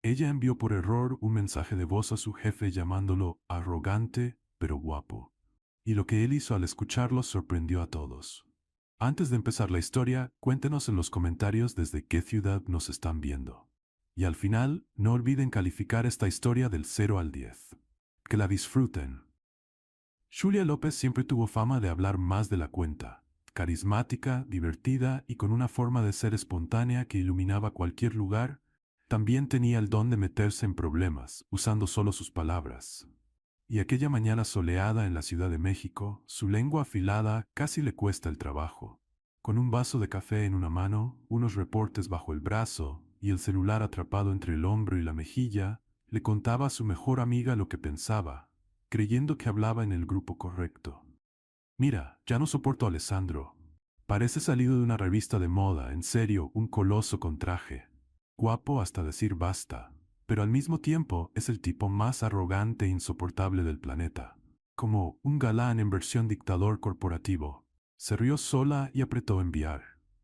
Ella envió por error un mensaje de voz a su jefe llamándolo arrogante, pero guapo. Y lo que él hizo al escucharlo sorprendió a todos. Antes de empezar la historia, cuéntenos en los comentarios desde qué ciudad nos están viendo. Y al final, no olviden calificar esta historia del 0 al 10. Que la disfruten. Julia López siempre tuvo fama de hablar más de la cuenta. Carismática, divertida y con una forma de ser espontánea que iluminaba cualquier lugar, también tenía el don de meterse en problemas, usando solo sus palabras. Y aquella mañana soleada en la Ciudad de México, su lengua afilada casi le cuesta el trabajo. Con un vaso de café en una mano, unos reportes bajo el brazo y el celular atrapado entre el hombro y la mejilla, le contaba a su mejor amiga lo que pensaba, creyendo que hablaba en el grupo correcto. Mira, ya no soporto a Alessandro. Parece salido de una revista de moda, en serio, un coloso con traje. Guapo hasta decir basta, pero al mismo tiempo es el tipo más arrogante e insoportable del planeta. Como un galán en versión dictador corporativo. Se rió sola y apretó enviar.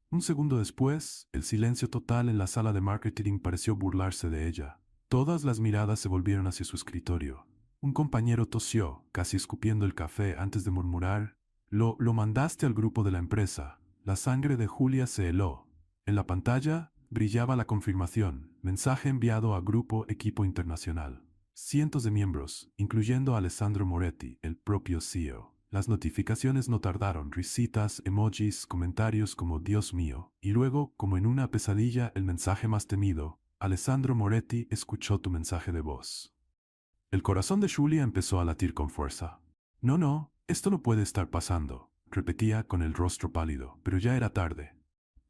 Un segundo después, el silencio total en la sala de marketing pareció burlarse de ella. Todas las miradas se volvieron hacia su escritorio. Un compañero tosió, casi escupiendo el café antes de murmurar, lo mandaste al grupo de la empresa. La sangre de Julia se heló. En la pantalla brillaba la confirmación, mensaje enviado a Grupo Equipo Internacional. Cientos de miembros, incluyendo a Alessandro Moretti, el propio CEO. Las notificaciones no tardaron, risitas, emojis, comentarios como Dios mío, y luego, como en una pesadilla, el mensaje más temido, Alessandro Moretti escuchó tu mensaje de voz. El corazón de Julia empezó a latir con fuerza. No, no, esto no puede estar pasando, repetía con el rostro pálido, pero ya era tarde.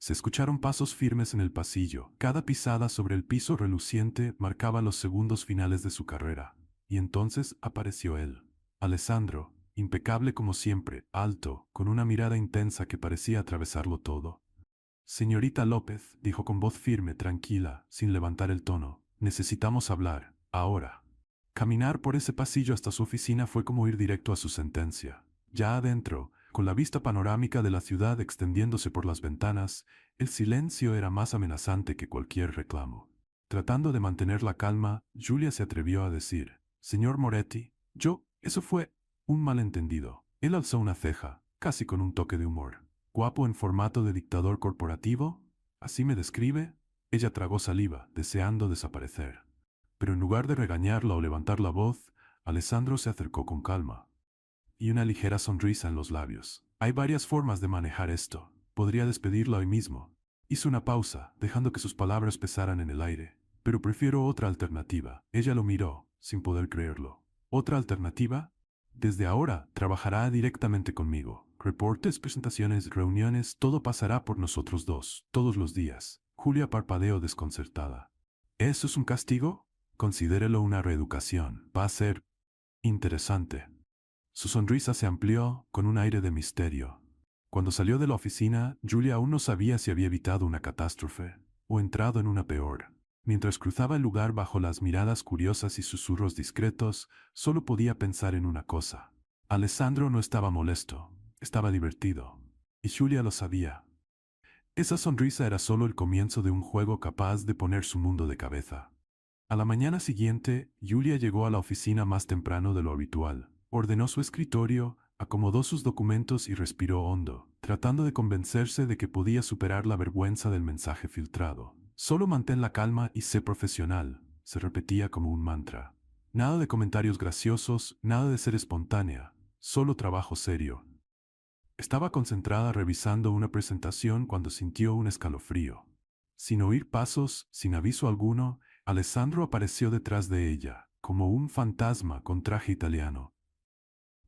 Se escucharon pasos firmes en el pasillo. Cada pisada sobre el piso reluciente marcaba los segundos finales de su carrera. Y entonces apareció él. Alessandro, impecable como siempre, alto, con una mirada intensa que parecía atravesarlo todo. Señorita López, dijo con voz firme, tranquila, sin levantar el tono, necesitamos hablar, ahora. Caminar por ese pasillo hasta su oficina fue como ir directo a su sentencia. Ya adentro, con la vista panorámica de la ciudad extendiéndose por las ventanas, el silencio era más amenazante que cualquier reclamo. Tratando de mantener la calma, Julia se atrevió a decir, «Señor Moretti, eso fue un malentendido». Él alzó una ceja, casi con un toque de humor. «¿Guapo en formato de dictador corporativo? ¿Así me describe?» Ella tragó saliva, deseando desaparecer. Pero en lugar de regañarla o levantar la voz, Alessandro se acercó con calma y una ligera sonrisa en los labios. Hay varias formas de manejar esto. Podría despedirla hoy mismo. Hizo una pausa, dejando que sus palabras pesaran en el aire. Pero prefiero otra alternativa. Ella lo miró, sin poder creerlo. ¿Otra alternativa? Desde ahora, trabajará directamente conmigo. Reportes, presentaciones, reuniones, todo pasará por nosotros dos, todos los días. Julia parpadeó desconcertada. ¿Eso es un castigo? Considérelo una reeducación. Va a ser interesante. Su sonrisa se amplió con un aire de misterio. Cuando salió de la oficina, Julia aún no sabía si había evitado una catástrofe o entrado en una peor. Mientras cruzaba el lugar bajo las miradas curiosas y susurros discretos, solo podía pensar en una cosa. Alessandro no estaba molesto, estaba divertido. Y Julia lo sabía. Esa sonrisa era solo el comienzo de un juego capaz de poner su mundo de cabeza. A la mañana siguiente, Julia llegó a la oficina más temprano de lo habitual. Ordenó su escritorio, acomodó sus documentos y respiró hondo, tratando de convencerse de que podía superar la vergüenza del mensaje filtrado. Solo mantén la calma y sé profesional, se repetía como un mantra. Nada de comentarios graciosos, nada de ser espontánea, solo trabajo serio. Estaba concentrada revisando una presentación cuando sintió un escalofrío. Sin oír pasos, sin aviso alguno, Alessandro apareció detrás de ella, como un fantasma con traje italiano.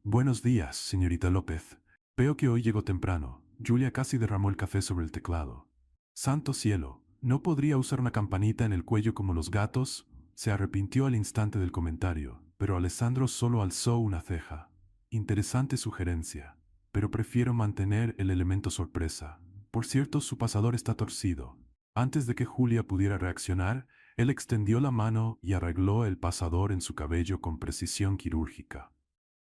Buenos días, señorita López. Veo que hoy llegó temprano. Julia casi derramó el café sobre el teclado. Santo cielo, ¿no podría usar una campanita en el cuello como los gatos? Se arrepintió al instante del comentario, pero Alessandro solo alzó una ceja. Interesante sugerencia, pero prefiero mantener el elemento sorpresa. Por cierto, su pasador está torcido. Antes de que Julia pudiera reaccionar, él extendió la mano y arregló el pasador en su cabello con precisión quirúrgica.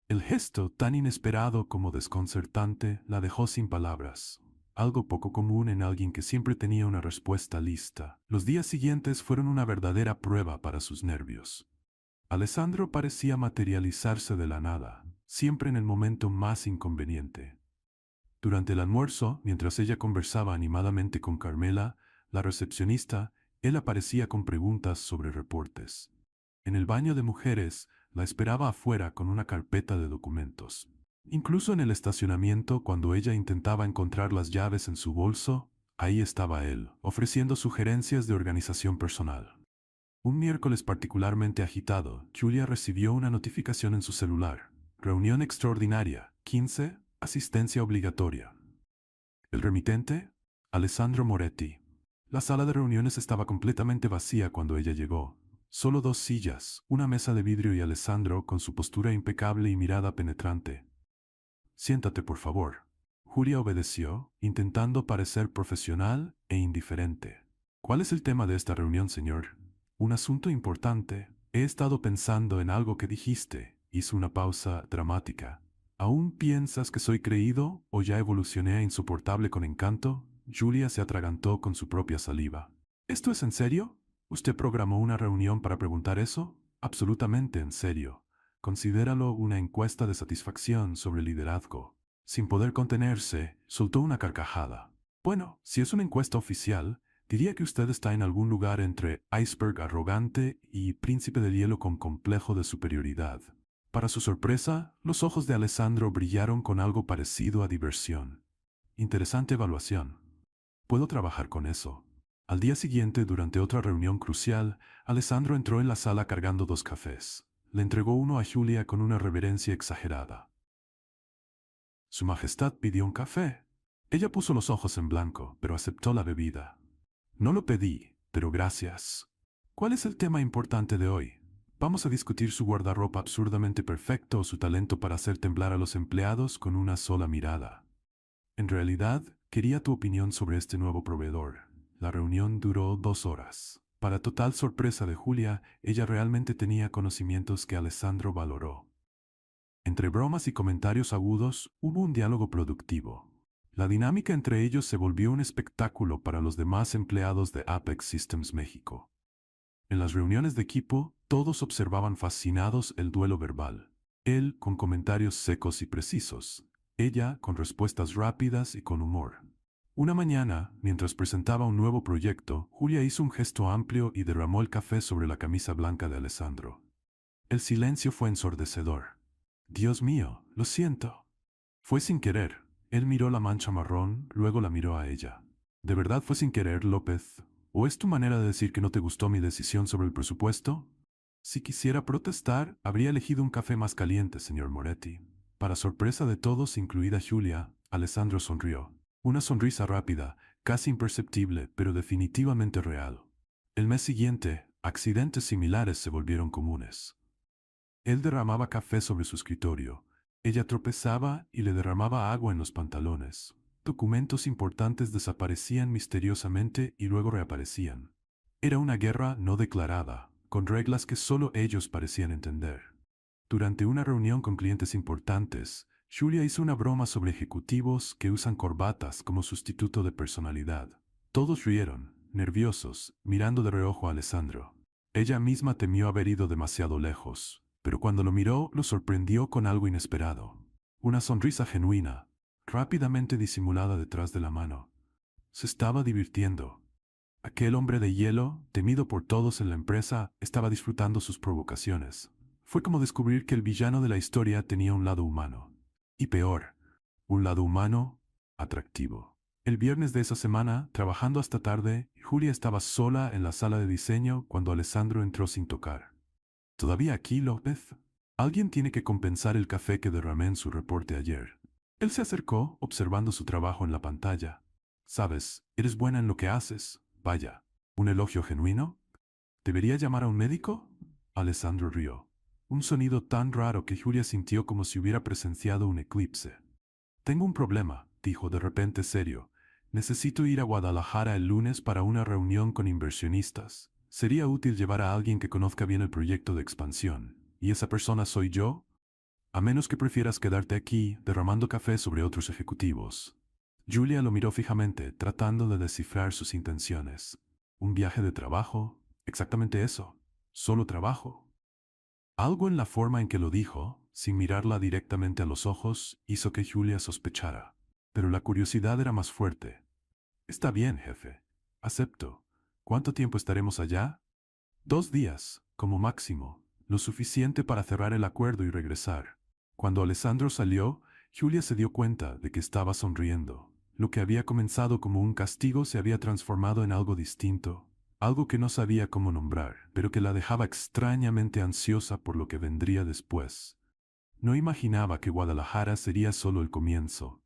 El gesto, tan inesperado como desconcertante, la dejó sin palabras. algo poco común en alguien que siempre tenía una respuesta lista. Los días siguientes fueron una verdadera prueba para sus nervios. Alessandro parecía materializarse de la nada, siempre en el momento más inconveniente. Durante el almuerzo, mientras ella conversaba animadamente con Carmela, la recepcionista, él aparecía con preguntas sobre reportes. En el baño de mujeres, la esperaba afuera con una carpeta de documentos. Incluso en el estacionamiento, cuando ella intentaba encontrar las llaves en su bolso, ahí estaba él, ofreciendo sugerencias de organización personal. Un miércoles particularmente agitado, Julia recibió una notificación en su celular. Reunión extraordinaria, 15, asistencia obligatoria. El remitente, Alessandro Moretti. La sala de reuniones estaba completamente vacía cuando ella llegó. Solo 2 sillas, una mesa de vidrio y Alessandro con su postura impecable y mirada penetrante. Siéntate, por favor. Julia obedeció, intentando parecer profesional e indiferente. ¿Cuál es el tema de esta reunión, señor? Un asunto importante. He estado pensando en algo que dijiste. Hizo una pausa dramática. ¿Aún piensas que soy creído o ya evolucioné a insoportable con encanto? Julia se atragantó con su propia saliva. ¿Esto es en serio? ¿Usted programó una reunión para preguntar eso? Absolutamente en serio. Considéralo una encuesta de satisfacción sobre liderazgo. Sin poder contenerse, soltó una carcajada. Bueno, si es una encuesta oficial, diría que usted está en algún lugar entre iceberg arrogante y príncipe de hielo con complejo de superioridad. Para su sorpresa, los ojos de Alessandro brillaron con algo parecido a diversión. Interesante evaluación. Puedo trabajar con eso. Al día siguiente, durante otra reunión crucial, Alessandro entró en la sala cargando 2 cafés. Le entregó uno a Julia con una reverencia exagerada. Su Majestad pidió un café. Ella puso los ojos en blanco, pero aceptó la bebida. No lo pedí, pero gracias. ¿Cuál es el tema importante de hoy? ¿Vamos a discutir su guardarropa absurdamente perfecto o su talento para hacer temblar a los empleados con una sola mirada? En realidad, quería tu opinión sobre este nuevo proveedor. La reunión duró 2 horas. Para total sorpresa de Julia, ella realmente tenía conocimientos que Alessandro valoró. Entre bromas y comentarios agudos, hubo un diálogo productivo. La dinámica entre ellos se volvió un espectáculo para los demás empleados de Apex Systems México. En las reuniones de equipo, todos observaban fascinados el duelo verbal. Él con comentarios secos y precisos, ella con respuestas rápidas y con humor. Una mañana, mientras presentaba un nuevo proyecto, Julia hizo un gesto amplio y derramó el café sobre la camisa blanca de Alessandro. El silencio fue ensordecedor. Dios mío, lo siento. Fue sin querer. Él miró la mancha marrón, luego la miró a ella. ¿De verdad fue sin querer, López? ¿O es tu manera de decir que no te gustó mi decisión sobre el presupuesto? Si quisiera protestar, habría elegido un café más caliente, señor Moretti. Para sorpresa de todos, incluida Julia, Alessandro sonrió. Una sonrisa rápida, casi imperceptible, pero definitivamente real. El mes siguiente, accidentes similares se volvieron comunes. Él derramaba café sobre su escritorio. Ella tropezaba y le derramaba agua en los pantalones. Documentos importantes desaparecían misteriosamente y luego reaparecían. Era una guerra no declarada, con reglas que solo ellos parecían entender. Durante una reunión con clientes importantes, Julia hizo una broma sobre ejecutivos que usan corbatas como sustituto de personalidad. Todos rieron, nerviosos, mirando de reojo a Alessandro. Ella misma temió haber ido demasiado lejos, pero cuando lo miró, lo sorprendió con algo inesperado. Una sonrisa genuina, rápidamente disimulada detrás de la mano. Se estaba divirtiendo. Aquel hombre de hielo, temido por todos en la empresa, estaba disfrutando sus provocaciones. Fue como descubrir que el villano de la historia tenía un lado humano. Y peor, un lado humano atractivo. El viernes de esa semana, trabajando hasta tarde, Julia estaba sola en la sala de diseño cuando Alessandro entró sin tocar. ¿Todavía aquí, López? Alguien tiene que compensar el café que derramé en su reporte ayer. Él se acercó, observando su trabajo en la pantalla. Sabes, eres buena en lo que haces. Vaya, ¿un elogio genuino? ¿Debería llamar a un médico? Alessandro rió. Un sonido tan raro que Julia sintió como si hubiera presenciado un eclipse. Tengo un problema, dijo de repente serio. Necesito ir a Guadalajara el lunes para una reunión con inversionistas. Sería útil llevar a alguien que conozca bien el proyecto de expansión. ¿Y esa persona soy yo? A menos que prefieras quedarte aquí derramando café sobre otros ejecutivos. Julia lo miró fijamente, tratando de descifrar sus intenciones. ¿Un viaje de trabajo? Exactamente eso. Solo trabajo. Algo en la forma en que lo dijo, sin mirarla directamente a los ojos, hizo que Julia sospechara. Pero la curiosidad era más fuerte. Está bien, jefe. Acepto. ¿Cuánto tiempo estaremos allá? 2 días, como máximo, lo suficiente para cerrar el acuerdo y regresar. Cuando Alessandro salió, Julia se dio cuenta de que estaba sonriendo. Lo que había comenzado como un castigo se había transformado en algo distinto, algo que no sabía cómo nombrar, pero que la dejaba extrañamente ansiosa por lo que vendría después. No imaginaba que Guadalajara sería solo el comienzo.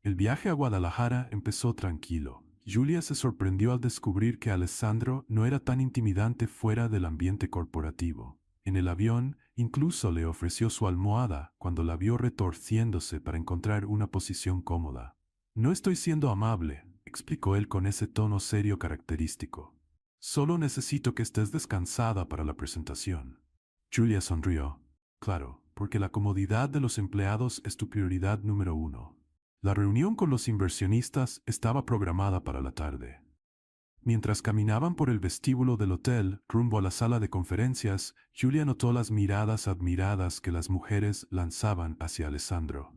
El viaje a Guadalajara empezó tranquilo. Julia se sorprendió al descubrir que Alessandro no era tan intimidante fuera del ambiente corporativo. En el avión, incluso le ofreció su almohada cuando la vio retorciéndose para encontrar una posición cómoda. No estoy siendo amable, explicó él con ese tono serio característico. Solo necesito que estés descansada para la presentación. Julia sonrió. Claro, porque la comodidad de los empleados es tu prioridad número 1. La reunión con los inversionistas estaba programada para la tarde. Mientras caminaban por el vestíbulo del hotel, rumbo a la sala de conferencias, Julia notó las miradas admiradas que las mujeres lanzaban hacia Alessandro.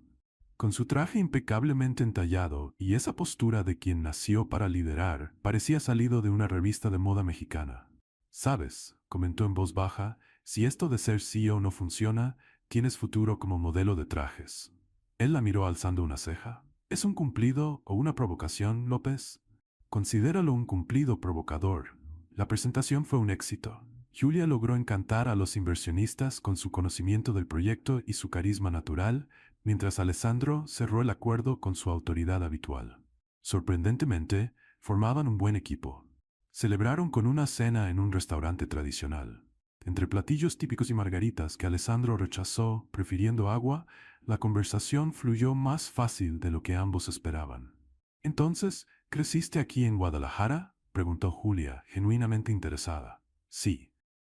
Con su traje impecablemente entallado y esa postura de quien nació para liderar, parecía salido de una revista de moda mexicana. «Sabes», comentó en voz baja, «si esto de ser CEO no funciona, tienes futuro como modelo de trajes». Él la miró alzando una ceja. «¿Es un cumplido o una provocación, López?» «Considéralo un cumplido provocador». La presentación fue un éxito. Julia logró encantar a los inversionistas con su conocimiento del proyecto y su carisma natural, mientras Alessandro cerró el acuerdo con su autoridad habitual. Sorprendentemente, formaban un buen equipo. Celebraron con una cena en un restaurante tradicional. Entre platillos típicos y margaritas que Alessandro rechazó, prefiriendo agua, la conversación fluyó más fácil de lo que ambos esperaban. «Entonces, ¿creciste aquí en Guadalajara?», preguntó Julia, genuinamente interesada. «Sí.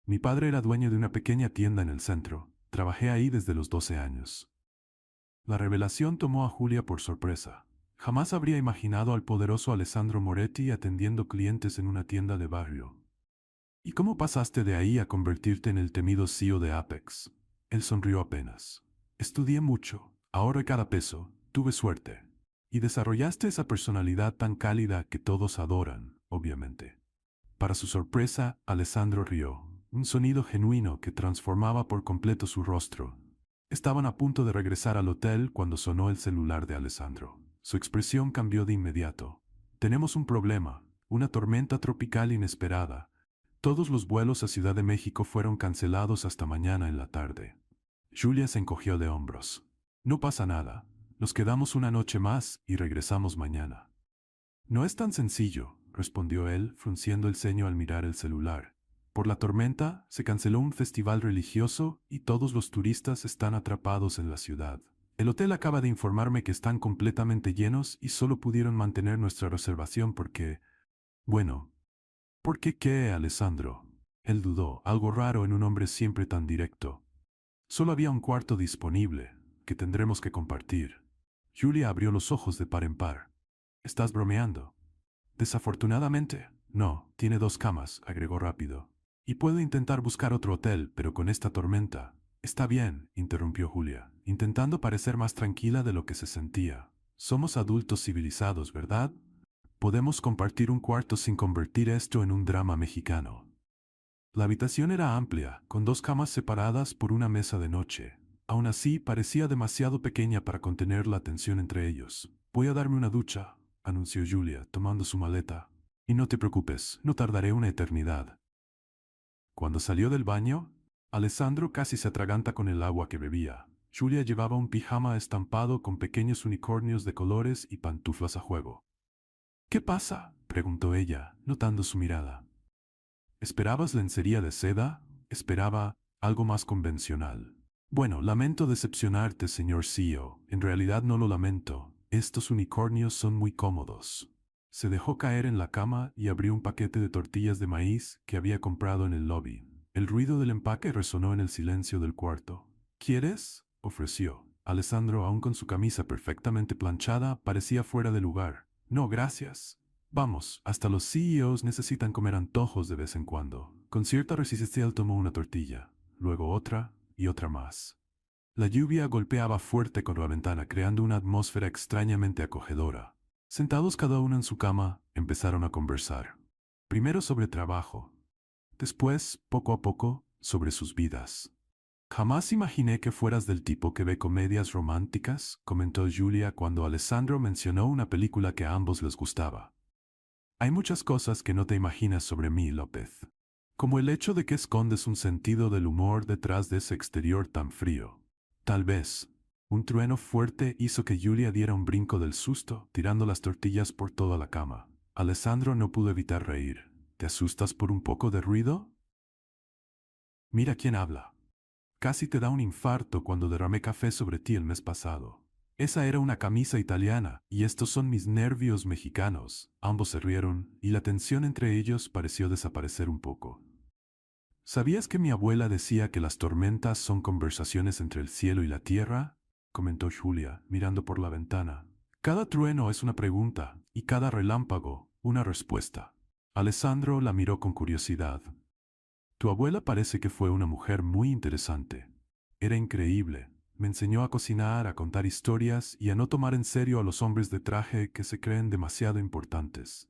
Mi padre era dueño de una pequeña tienda en el centro. Trabajé ahí desde los 12 años». La revelación tomó a Julia por sorpresa. Jamás habría imaginado al poderoso Alessandro Moretti atendiendo clientes en una tienda de barrio. «¿Y cómo pasaste de ahí a convertirte en el temido CEO de Apex?» Él sonrió apenas. «Estudié mucho, ahorré cada peso, tuve suerte. Y desarrollaste esa personalidad tan cálida que todos adoran, obviamente». Para su sorpresa, Alessandro rió, un sonido genuino que transformaba por completo su rostro. Estaban a punto de regresar al hotel cuando sonó el celular de Alessandro. Su expresión cambió de inmediato. «Tenemos un problema, una tormenta tropical inesperada. Todos los vuelos a Ciudad de México fueron cancelados hasta mañana en la tarde». Julia se encogió de hombros. «No pasa nada. Nos quedamos una noche más y regresamos mañana». «No es tan sencillo», respondió él, frunciendo el ceño al mirar el celular. «Por la tormenta, se canceló un festival religioso y todos los turistas están atrapados en la ciudad. El hotel acaba de informarme que están completamente llenos y solo pudieron mantener nuestra reservación porque... Bueno, ¿por qué qué, Alessandro?» Él dudó, algo raro en un hombre siempre tan directo. «Solo había un cuarto disponible, que tendremos que compartir». Julia abrió los ojos de par en par. «¿Estás bromeando?» «Desafortunadamente, no, tiene 2 camas», agregó rápido. «Y puedo intentar buscar otro hotel, pero con esta tormenta». «Está bien», interrumpió Julia, intentando parecer más tranquila de lo que se sentía. «Somos adultos civilizados, ¿verdad? Podemos compartir un cuarto sin convertir esto en un drama mexicano». La habitación era amplia, con 2 camas separadas por una mesa de noche. Aún así, parecía demasiado pequeña para contener la tensión entre ellos. «Voy a darme una ducha», anunció Julia, tomando su maleta. «Y no te preocupes, no tardaré una eternidad». Cuando salió del baño, Alessandro casi se atraganta con el agua que bebía. Julia llevaba un pijama estampado con pequeños unicornios de colores y pantuflas a juego. «¿Qué pasa?», preguntó ella, notando su mirada. «¿Esperabas lencería de seda?». Esperaba algo más convencional. «Bueno, lamento decepcionarte, señor CEO. En realidad no lo lamento. Estos unicornios son muy cómodos». Se dejó caer en la cama y abrió un paquete de tortillas de maíz que había comprado en el lobby. El ruido del empaque resonó en el silencio del cuarto. «¿Quieres?», ofreció. Alessandro, aún con su camisa perfectamente planchada, parecía fuera de lugar. No, gracias. Vamos, hasta los CEOs necesitan comer antojos de vez en cuando. Con cierta resistencia él tomó una tortilla, luego otra y otra más. La lluvia golpeaba fuerte contra la ventana, creando una atmósfera extrañamente acogedora. Sentados cada uno en su cama, empezaron a conversar. Primero sobre trabajo. Después, poco a poco, sobre sus vidas. Jamás imaginé que fueras del tipo que ve comedias románticas, comentó Julia cuando Alessandro mencionó una película que a ambos les gustaba. Hay muchas cosas que no te imaginas sobre mí, López. Como el hecho de que escondes un sentido del humor detrás de ese exterior tan frío. Tal vez. Un trueno fuerte hizo que Julia diera un brinco del susto, tirando las tortillas por toda la cama. Alessandro no pudo evitar reír. ¿Te asustas por un poco de ruido? Mira quién habla. Casi te da un infarto cuando derramé café sobre ti el mes pasado. Esa era una camisa italiana, y estos son mis nervios mexicanos. Ambos se rieron, y la tensión entre ellos pareció desaparecer un poco. ¿Sabías que mi abuela decía que las tormentas son conversaciones entre el cielo y la tierra? Comentó Julia, mirando por la ventana. Cada trueno es una pregunta, y cada relámpago, una respuesta. Alessandro la miró con curiosidad. Tu abuela parece que fue una mujer muy interesante. Era increíble. Me enseñó a cocinar, a contar historias y a no tomar en serio a los hombres de traje que se creen demasiado importantes.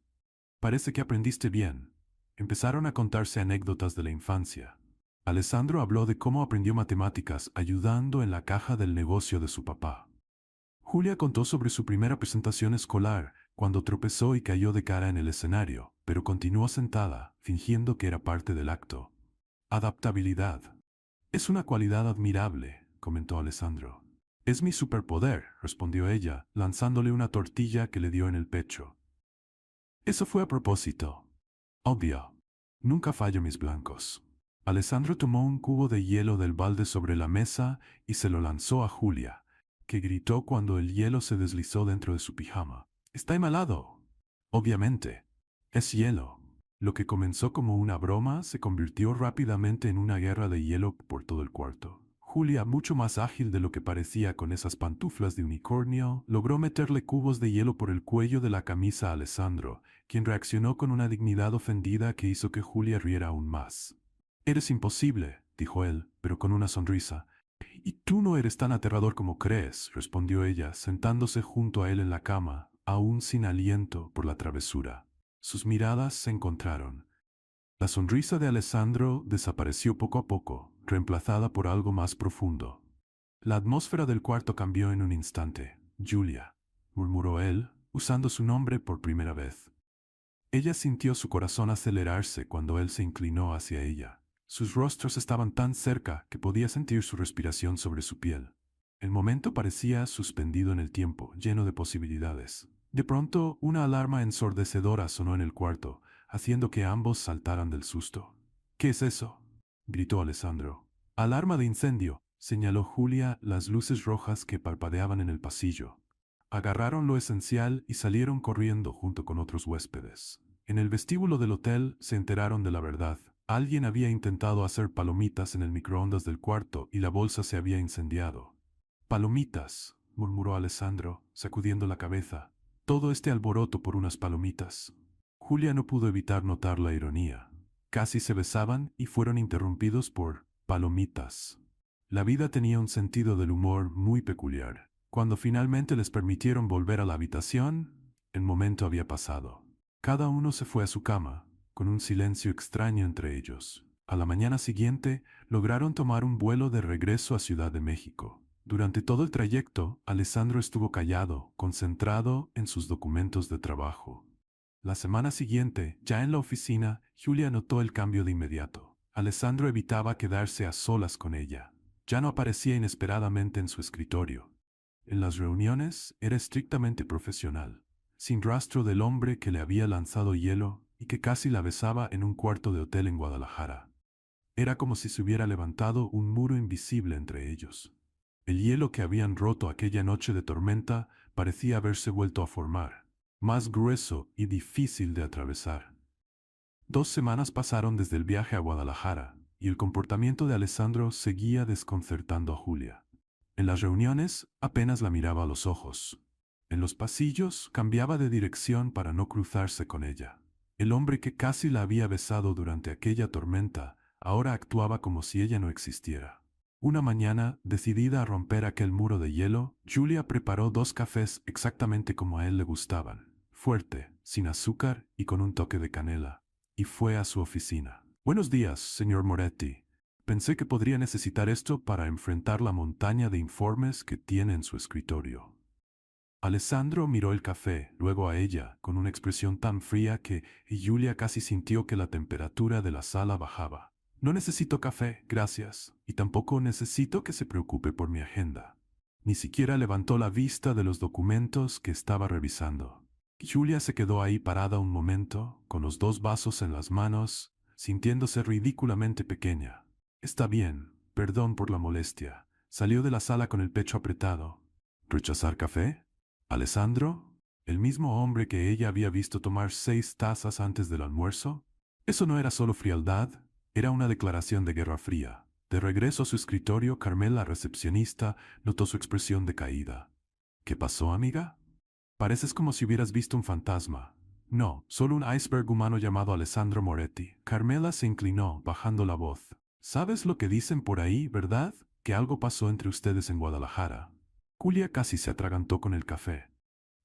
Parece que aprendiste bien. Empezaron a contarse anécdotas de la infancia. Alessandro habló de cómo aprendió matemáticas ayudando en la caja del negocio de su papá. Julia contó sobre su primera presentación escolar, cuando tropezó y cayó de cara en el escenario, pero continuó sentada, fingiendo que era parte del acto. Adaptabilidad. Es una cualidad admirable, comentó Alessandro. Es mi superpoder, respondió ella, lanzándole una tortilla que le dio en el pecho. Eso fue a propósito. Obvio. Nunca fallo mis blancos. Alessandro tomó un cubo de hielo del balde sobre la mesa y se lo lanzó a Julia, que gritó cuando el hielo se deslizó dentro de su pijama. Está embalado. Obviamente. Es hielo. Lo que comenzó como una broma se convirtió rápidamente en una guerra de hielo por todo el cuarto. Julia, mucho más ágil de lo que parecía con esas pantuflas de unicornio, logró meterle cubos de hielo por el cuello de la camisa a Alessandro, quien reaccionó con una dignidad ofendida que hizo que Julia riera aún más. Eres imposible, dijo él, pero con una sonrisa. Y tú no eres tan aterrador como crees, respondió ella, sentándose junto a él en la cama, aún sin aliento por la travesura. Sus miradas se encontraron. La sonrisa de Alessandro desapareció poco a poco, reemplazada por algo más profundo. La atmósfera del cuarto cambió en un instante. Julia, murmuró él, usando su nombre por primera vez. Ella sintió su corazón acelerarse cuando él se inclinó hacia ella. Sus rostros estaban tan cerca que podía sentir su respiración sobre su piel. El momento parecía suspendido en el tiempo, lleno de posibilidades. De pronto, una alarma ensordecedora sonó en el cuarto, haciendo que ambos saltaran del susto. ¿Qué es eso?, gritó Alessandro. Alarma de incendio, señaló Julia las luces rojas que parpadeaban en el pasillo. Agarraron lo esencial y salieron corriendo junto con otros huéspedes. En el vestíbulo del hotel se enteraron de la verdad. Alguien había intentado hacer palomitas en el microondas del cuarto y la bolsa se había incendiado. Palomitas, murmuró Alessandro, sacudiendo la cabeza. Todo este alboroto por unas palomitas. Julia no pudo evitar notar la ironía. Casi se besaban y fueron interrumpidos por palomitas. La vida tenía un sentido del humor muy peculiar. Cuando finalmente les permitieron volver a la habitación, el momento había pasado. Cada uno se fue a su cama, con un silencio extraño entre ellos. A la mañana siguiente, lograron tomar un vuelo de regreso a Ciudad de México. Durante todo el trayecto, Alessandro estuvo callado, concentrado en sus documentos de trabajo. La semana siguiente, ya en la oficina, Julia notó el cambio de inmediato. Alessandro evitaba quedarse a solas con ella. Ya no aparecía inesperadamente en su escritorio. En las reuniones era estrictamente profesional, sin rastro del hombre que le había lanzado hielo y que casi la besaba en un cuarto de hotel en Guadalajara. Era como si se hubiera levantado un muro invisible entre ellos. El hielo que habían roto aquella noche de tormenta parecía haberse vuelto a formar, más grueso y difícil de atravesar. 2 semanas pasaron desde el viaje a Guadalajara, y el comportamiento de Alessandro seguía desconcertando a Julia. En las reuniones apenas la miraba a los ojos. En los pasillos cambiaba de dirección para no cruzarse con ella. El hombre que casi la había besado durante aquella tormenta ahora actuaba como si ella no existiera. Una mañana, decidida a romper aquel muro de hielo, Julia preparó 2 cafés exactamente como a él le gustaban, fuerte, sin azúcar y con un toque de canela, y fue a su oficina. Buenos días, señor Moretti. Pensé que podría necesitar esto para enfrentar la montaña de informes que tiene en su escritorio. Alessandro miró el café, luego a ella, con una expresión tan fría que Julia casi sintió que la temperatura de la sala bajaba. No necesito café, gracias, y tampoco necesito que se preocupe por mi agenda. Ni siquiera levantó la vista de los documentos que estaba revisando. Julia se quedó ahí parada un momento, con los 2 vasos en las manos, sintiéndose ridículamente pequeña. Está bien, perdón por la molestia. Salió de la sala con el pecho apretado. ¿Rechazar café? ¿Alessandro? ¿El mismo hombre que ella había visto tomar 6 tazas antes del almuerzo? Eso no era solo frialdad, era una declaración de guerra fría. De regreso a su escritorio, Carmela, la recepcionista, notó su expresión decaída. ¿Qué pasó, amiga? Pareces como si hubieras visto un fantasma. No, solo un iceberg humano llamado Alessandro Moretti. Carmela se inclinó, bajando la voz. ¿Sabes lo que dicen por ahí, verdad? Que algo pasó entre ustedes en Guadalajara. Julia casi se atragantó con el café.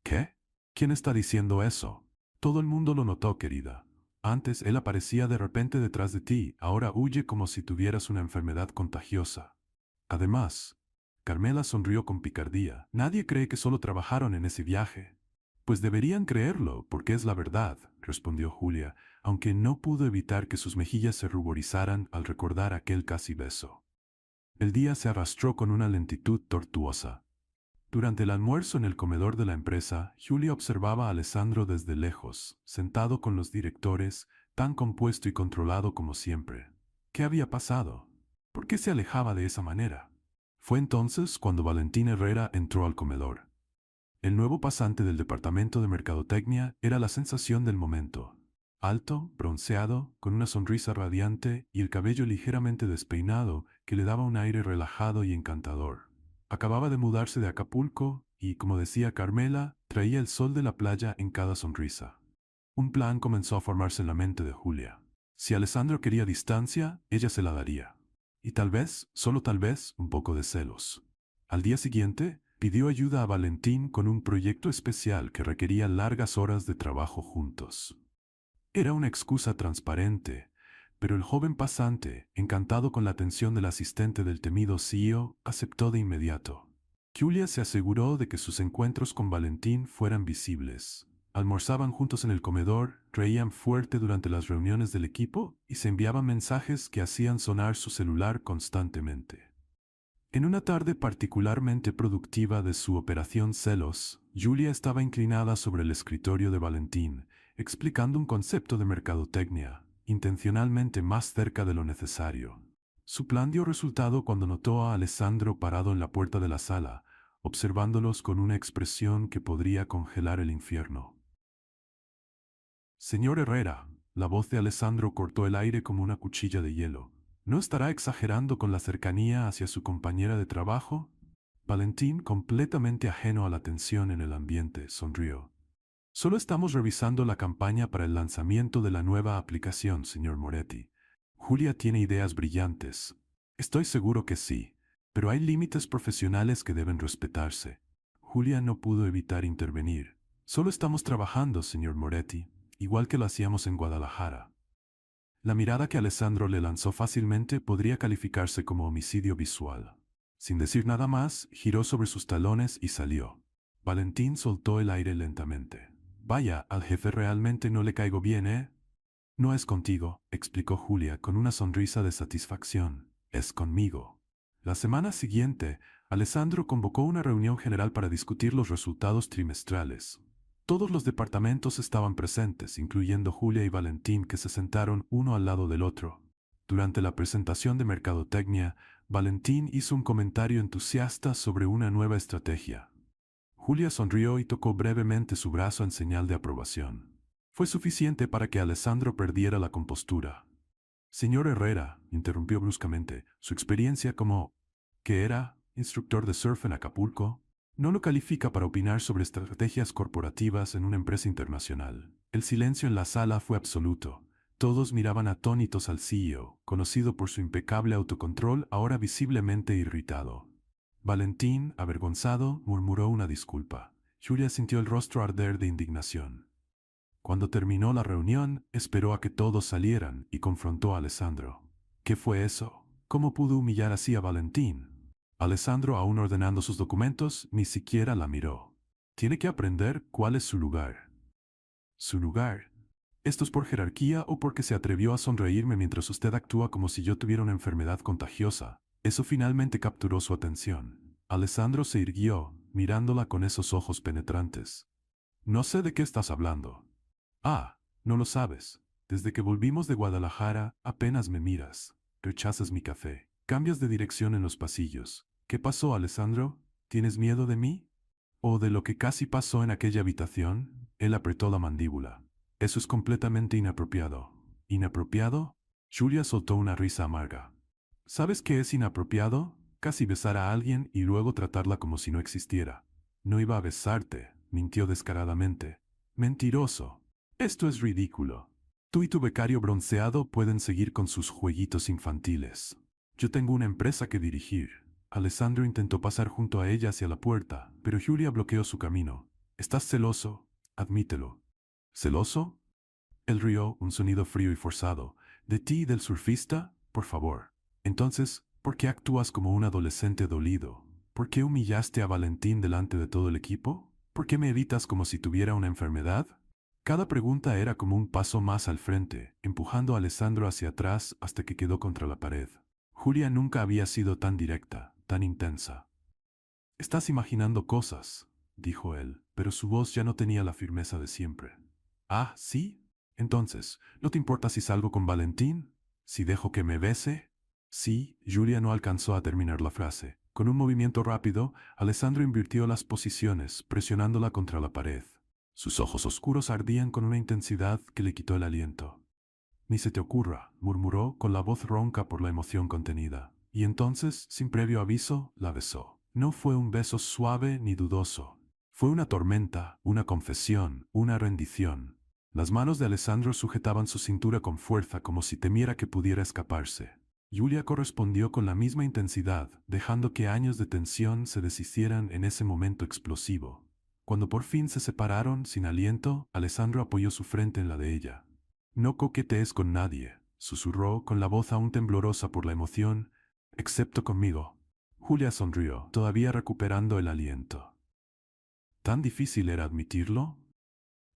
¿Qué? ¿Quién está diciendo eso? Todo el mundo lo notó, querida. Antes él aparecía de repente detrás de ti, ahora huye como si tuvieras una enfermedad contagiosa. Además, Carmela sonrió con picardía. Nadie cree que solo trabajaron en ese viaje. Pues deberían creerlo, porque es la verdad, respondió Julia, aunque no pudo evitar que sus mejillas se ruborizaran al recordar aquel casi beso. El día se arrastró con una lentitud tortuosa. Durante el almuerzo en el comedor de la empresa, Julia observaba a Alessandro desde lejos, sentado con los directores, tan compuesto y controlado como siempre. ¿Qué había pasado? ¿Por qué se alejaba de esa manera? Fue entonces cuando Valentín Herrera entró al comedor. El nuevo pasante del departamento de mercadotecnia era la sensación del momento. Alto, bronceado, con una sonrisa radiante y el cabello ligeramente despeinado que le daba un aire relajado y encantador. Acababa de mudarse de Acapulco y, como decía Carmela, traía el sol de la playa en cada sonrisa. Un plan comenzó a formarse en la mente de Julia. Si Alessandro quería distancia, ella se la daría. Y tal vez, solo tal vez, un poco de celos. Al día siguiente, pidió ayuda a Valentín con un proyecto especial que requería largas horas de trabajo juntos. Era una excusa transparente, pero el joven pasante, encantado con la atención del asistente del temido CEO, aceptó de inmediato. Julia se aseguró de que sus encuentros con Valentín fueran visibles. Almorzaban juntos en el comedor, reían fuerte durante las reuniones del equipo y se enviaban mensajes que hacían sonar su celular constantemente. En una tarde particularmente productiva de su operación Celos, Julia estaba inclinada sobre el escritorio de Valentín, explicando un concepto de mercadotecnia, intencionalmente más cerca de lo necesario. Su plan dio resultado cuando notó a Alessandro parado en la puerta de la sala, observándolos con una expresión que podría congelar el infierno. Señor Herrera, la voz de Alessandro cortó el aire como una cuchilla de hielo. ¿No estará exagerando con la cercanía hacia su compañera de trabajo? Valentín, completamente ajeno a la tensión en el ambiente, sonrió. Solo estamos revisando la campaña para el lanzamiento de la nueva aplicación, señor Moretti. Julia tiene ideas brillantes. Estoy seguro que sí, pero hay límites profesionales que deben respetarse. Julia no pudo evitar intervenir. Solo estamos trabajando, señor Moretti, igual que lo hacíamos en Guadalajara. La mirada que Alessandro le lanzó fácilmente podría calificarse como homicidio visual. Sin decir nada más, giró sobre sus talones y salió. Valentín soltó el aire lentamente. Vaya, al jefe realmente no le caigo bien, ¿eh? No es contigo, explicó Julia con una sonrisa de satisfacción. Es conmigo. La semana siguiente, Alessandro convocó una reunión general para discutir los resultados trimestrales. Todos los departamentos estaban presentes, incluyendo Julia y Valentín, que se sentaron uno al lado del otro. Durante la presentación de mercadotecnia, Valentín hizo un comentario entusiasta sobre una nueva estrategia. Julia sonrió y tocó brevemente su brazo en señal de aprobación. Fue suficiente para que Alessandro perdiera la compostura. Señor Herrera, interrumpió bruscamente, su experiencia como... ¿Qué era? instructor de surf en Acapulco, no lo califica para opinar sobre estrategias corporativas en una empresa internacional. El silencio en la sala fue absoluto. Todos miraban atónitos al CEO, conocido por su impecable autocontrol, ahora visiblemente irritado. Valentín, avergonzado, murmuró una disculpa. Julia sintió el rostro arder de indignación. Cuando terminó la reunión, esperó a que todos salieran y confrontó a Alessandro. ¿Qué fue eso? ¿Cómo pudo humillar así a Valentín? Alessandro, aún ordenando sus documentos, ni siquiera la miró. Tiene que aprender cuál es su lugar. ¿Su lugar? ¿Esto es por jerarquía o porque se atrevió a sonreírme mientras usted actúa como si yo tuviera una enfermedad contagiosa? Eso finalmente capturó su atención. Alessandro se irguió, mirándola con esos ojos penetrantes. No sé de qué estás hablando. Ah, no lo sabes. Desde que volvimos de Guadalajara, apenas me miras. Rechazas mi café. Cambias de dirección en los pasillos. ¿Qué pasó, Alessandro? ¿Tienes miedo de mí? ¿O de lo que casi pasó en aquella habitación? Él apretó la mandíbula. Eso es completamente inapropiado. ¿Inapropiado? Julia soltó una risa amarga. ¿Sabes qué es inapropiado? Casi besar a alguien y luego tratarla como si no existiera. No iba a besarte, mintió descaradamente. Mentiroso. Esto es ridículo. Tú y tu becario bronceado pueden seguir con sus jueguitos infantiles. Yo tengo una empresa que dirigir. Alessandro intentó pasar junto a ella hacia la puerta, pero Julia bloqueó su camino. ¿Estás celoso? Admítelo. ¿Celoso? Él rió, un sonido frío y forzado. ¿De ti y del surfista? Por favor. Entonces, ¿por qué actúas como un adolescente dolido? ¿Por qué humillaste a Valentín delante de todo el equipo? ¿Por qué me evitas como si tuviera una enfermedad? Cada pregunta era como un paso más al frente, empujando a Alessandro hacia atrás hasta que quedó contra la pared. Julia nunca había sido tan directa, tan intensa. Estás imaginando cosas, dijo él, pero su voz ya no tenía la firmeza de siempre. Ah, ¿sí? Entonces, ¿no te importa si salgo con Valentín? ¿Si dejo que me bese? Sí, Julia no alcanzó a terminar la frase. Con un movimiento rápido, Alessandro invirtió las posiciones, presionándola contra la pared. Sus ojos oscuros ardían con una intensidad que le quitó el aliento. Ni se te ocurra, murmuró con la voz ronca por la emoción contenida. Y entonces, sin previo aviso, la besó. No fue un beso suave ni dudoso. Fue una tormenta, una confesión, una rendición. Las manos de Alessandro sujetaban su cintura con fuerza como si temiera que pudiera escaparse. Julia correspondió con la misma intensidad, dejando que años de tensión se deshicieran en ese momento explosivo. Cuando por fin se separaron, sin aliento, Alessandro apoyó su frente en la de ella. No coquetees con nadie, susurró con la voz aún temblorosa por la emoción, excepto conmigo. Julia sonrió, todavía recuperando el aliento. ¿Tan difícil era admitirlo?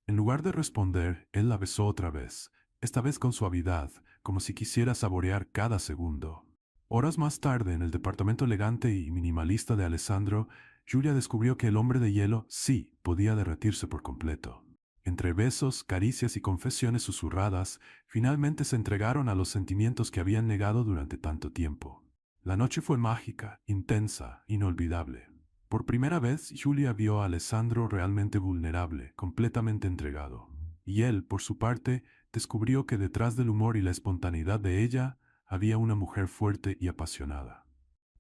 En lugar de responder, él la besó otra vez, esta vez con suavidad, como si quisiera saborear cada segundo. Horas más tarde, en el departamento elegante y minimalista de Alessandro, Julia descubrió que el hombre de hielo sí podía derretirse por completo. Entre besos, caricias y confesiones susurradas, finalmente se entregaron a los sentimientos que habían negado durante tanto tiempo. La noche fue mágica, intensa, inolvidable. Por primera vez, Julia vio a Alessandro realmente vulnerable, completamente entregado. Y él, por su parte, descubrió que detrás del humor y la espontaneidad de ella, había una mujer fuerte y apasionada.